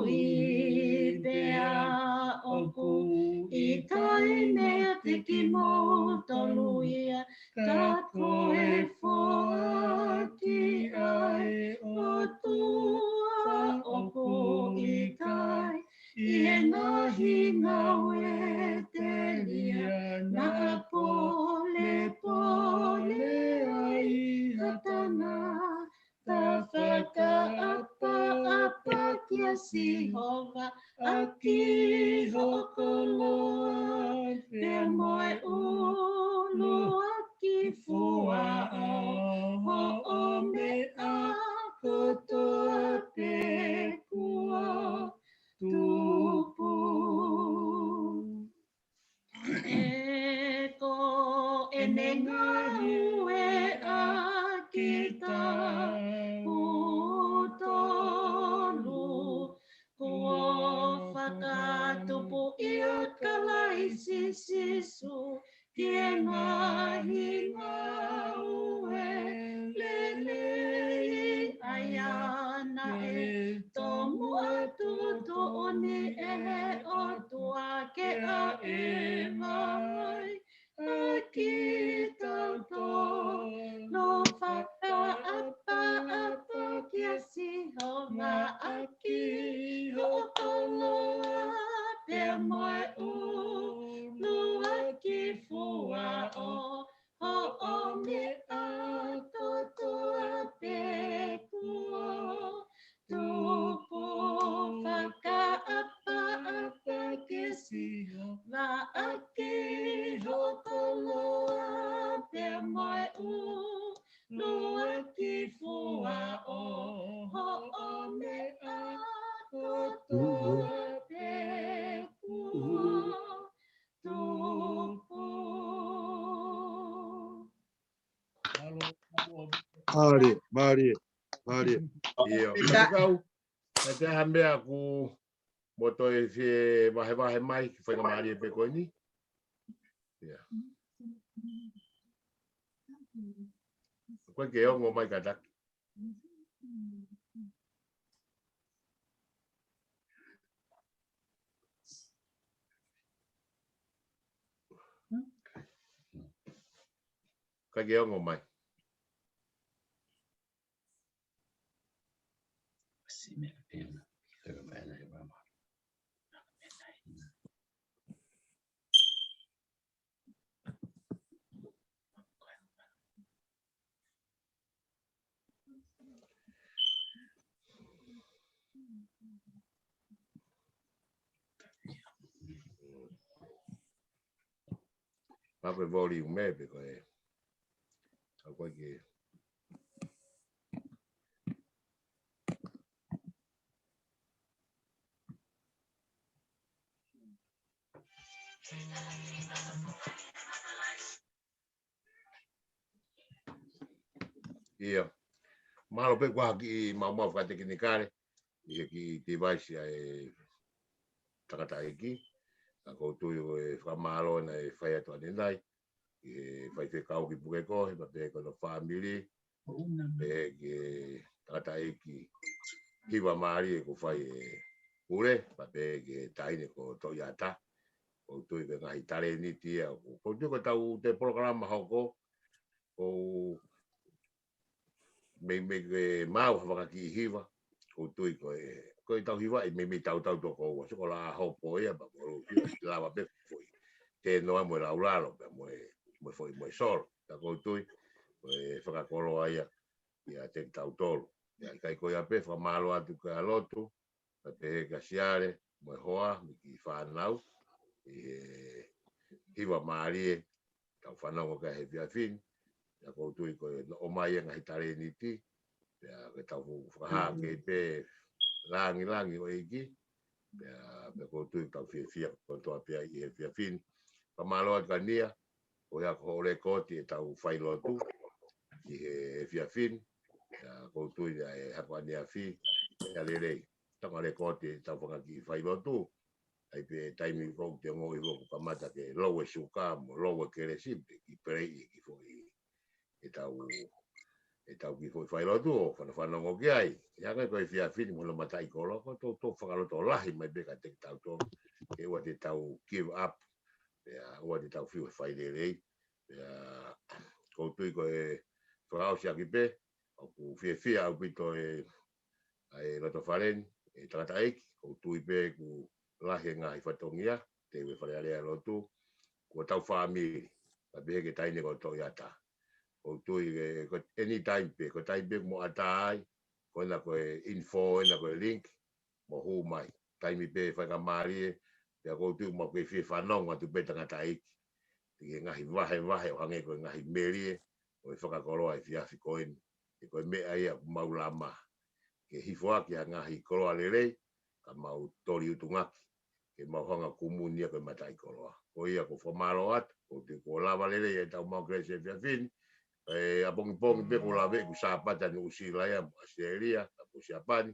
I pea oku I kai mea te ki mo tolu ia ka koe fua ki ai o tua oku I kai I nahi nawe te lia na pole ai hatana ta whaka kia sihova aki hokoloa pe moe ulu aki fua ho o me a kotoa pe kua tupu e ko ene ngā ue a kita utolu kua whakatupu ia kalaisi sisu kia ngahi ngā ue lele aiana e tomu atu tooni e o tua ke a e mai a kita to no whaka apa kia sihova aki hokoloa pe moe Mari. Ia, Faifekau, te hamea ku moto e fie wahe mai ki whakamari e peko ni. Ia. Koe ke ongo mai ka taki. Koe ke ongo mai. Koe volume me pe koe. Koe ke. Ia. Malo pe kwa ki mau fa teknikale. Ia ki device e takata iki. Ako tu e whamalo na e whai atua nenai. E Faifekau ki Pule ko, he pe ko no family. Pe ke takata iki. Hiwa maari e ko whai e Pule. Pe ke taine ko Toiata. Ko tu i ngai tare ni tia. Ko tu ko tau te programa hoko. Ko me mau whakaki hiwa. Ko tu i ko tau hiwa i me tau toko. So ko la hopo ia ba ko lava pe foi. Te noa mo la ulalo pe mo foi mo sol. Ta ko tu i whakakolo aia. Ia te tau tolo. Ia kai ko ia pe whamalo atu ka lotu. Pe ka siare. Mo hoa. Ki whanau. Hiwa maari. Tau whanau ka he pia fin. Ia ko tu i ko o mai ngai tare ni ti. Ia ke tau whaha ke pe langi o iki. Ia ko tu i tau fia ko toa pia i he pia fin. Pamalo at kania. O ia ko ole koti e tau whai lotu. I he pia fin. Ia ko tu i e hako ania fi. Ia lelei. Tanga le koti e tau whakaki whai lotu. Ai pe taimi ko te ngoi ko kamata ke lowe suka mo lowe kere simpe ki prei ki foi e tau ki foi fai lotu fa no ki ai ya ko fia fin mo lo matai ko lo ko to fa lo to lahi mai be ka te tau to e wa te tau give up ya wa te tau fi fai de rei ya ko tu ko e fa o sia ki pe o ku fia o bito e ai lo to faren e trata ai ko tu pe ku lahi ngai fatongia te we fare ale lotu ko tau family pa be ke taine ko Toiata o tu ko anytime pe ko tai be mo atai ko na ko info na ko link mo hu mai taimi pe fa ka mari ya ko tu mo ke fi fa no tu pe tanga tai ki ngai vahe o hange ko ngai meri o fa ka kolo ai fi afi ko me ai maulama ke hifoa ki ngai kolo alele ka mau tori utungaki ke mau hanga kumunia ke matai koloa. O ia ko whamaro at, o te ko lava lele e tau mau krese fia fin, a pongi pe ko lave ku sapata ni usilaya mo Australia, a po siapani,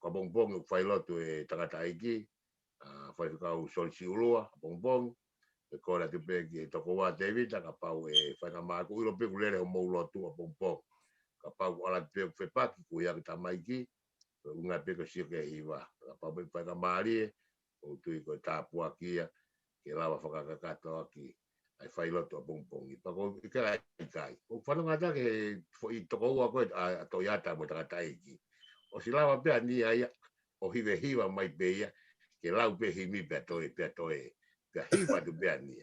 ka pongi ku whailotu e tangata iki, Faifekau solisi ulua, a pongi, e kora te pe ki toko wā te vita, ka pau e whaingamāku, ilo pe ku lere ho maulotu a pongi, ka pau ala te pe ku whepaki, ku ia ki tamaiki, unga pe ko sio ke hiwa pa pe pa mari o tu ko tapua kia ke lava whakakakato aki ai whailoto a pongpongi pa ko ke ai kai o whanau ngata ke i toko ua koe a Toiata mo takatai ki o si lava pe ani ai o hiwa mai pe ia ke lau pe himi pe toe pe hiwa tu pe ani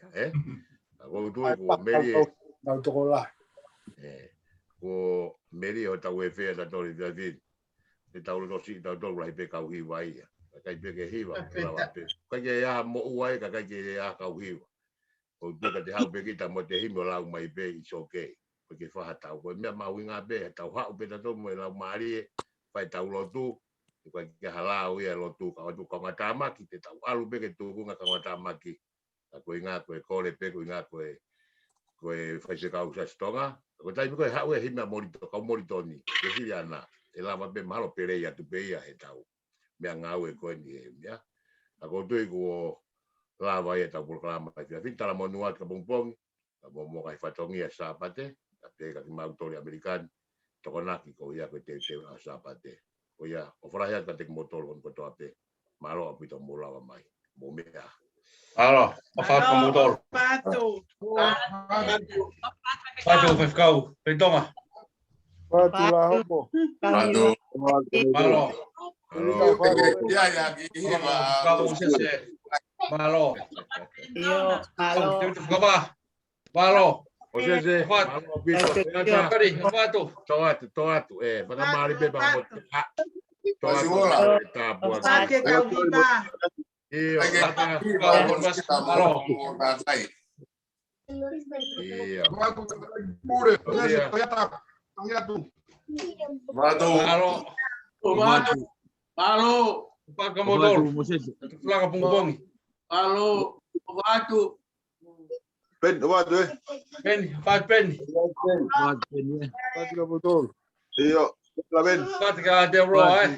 a ko tu ko meri Nau toko la. ko meri o tau e whea ta tori pe vin te tau lo si tau tau lai pe kau hiwa ia kai pe ke hiwa la pe kai ke ya mo uai ka kai ke ya kau hiwa o tu ka te hau pe kita mo te himo lau mai pe it's okay porque fa tau ko me ma winga be tau ha pe tau mo lau mari pai tau lo tu ko ke hala ia lo tu ka tu ka matama ki te tau alu pe ke tu nga ka matama ki ko inga ko le pe ko inga ko koe Faifekau sa stonga. Ko tai koe hau e hima morito ka moritoni. Ke hiliana. E lava be malo pereia tu beia he tau. Mea ngau e koe ni e mea. Ako tui ko lava e tau programa. Kia finta la monuat ka pongpong. Ka mo kai fatongi a sapate. Ka te ka ki mautori Amerikan. Toko naki ko ia koe te a sapate. Ko ia o fraya ka te motor kon ko toape. Malo apito mo lava mai. Mo mea. Alo, Fafaka motor. Pato. Pato Faifekau, Pentonga. Patu la hopo. Pato. Malo. Ya. Kau Mosese. Malo. Yo, malo. Fakaba. Malo. Mosese, malo apito. Toiata. Kari, Pato. Toatu. Fakamari be ba mo. Toatu. Tapua. Pate kau viva. Iyo, Malo. Iyo. Pule. Toiata. Malo. Malo. Fafaka motor. Mosese. Flaka pungpong. Malo. Ovatu. Ben, Toiata. Pen, Fat Pen. Patu la botol. Iyo, la Ben. Fat ka de roa.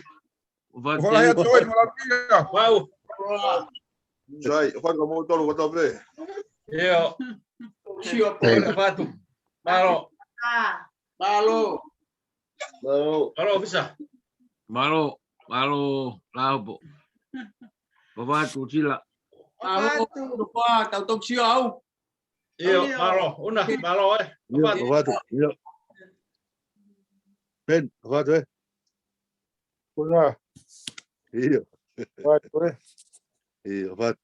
Hola ya toi, hola. Wow. Sai, fai como todo o tope. Iyo. Fatu. Malo. Malo. Malo bisa. Malo. Laupo. Ovatu sila. Malo. Tupa, tau tok siau. Iyo, malo. Una, malo Iyo, Toiata. Iyo. Ben, Toiata. Kuna. Iyo. Patu Iyo, Toiata.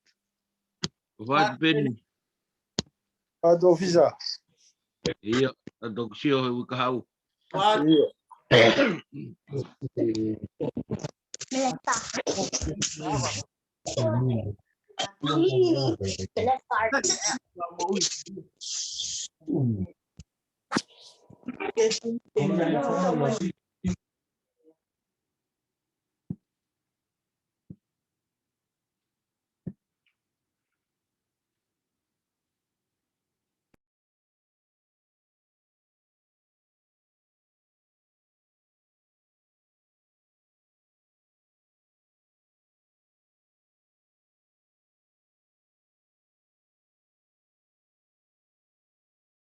Ovatu pen. Patu ofisa. Iya, tok siau kahau. Iyo.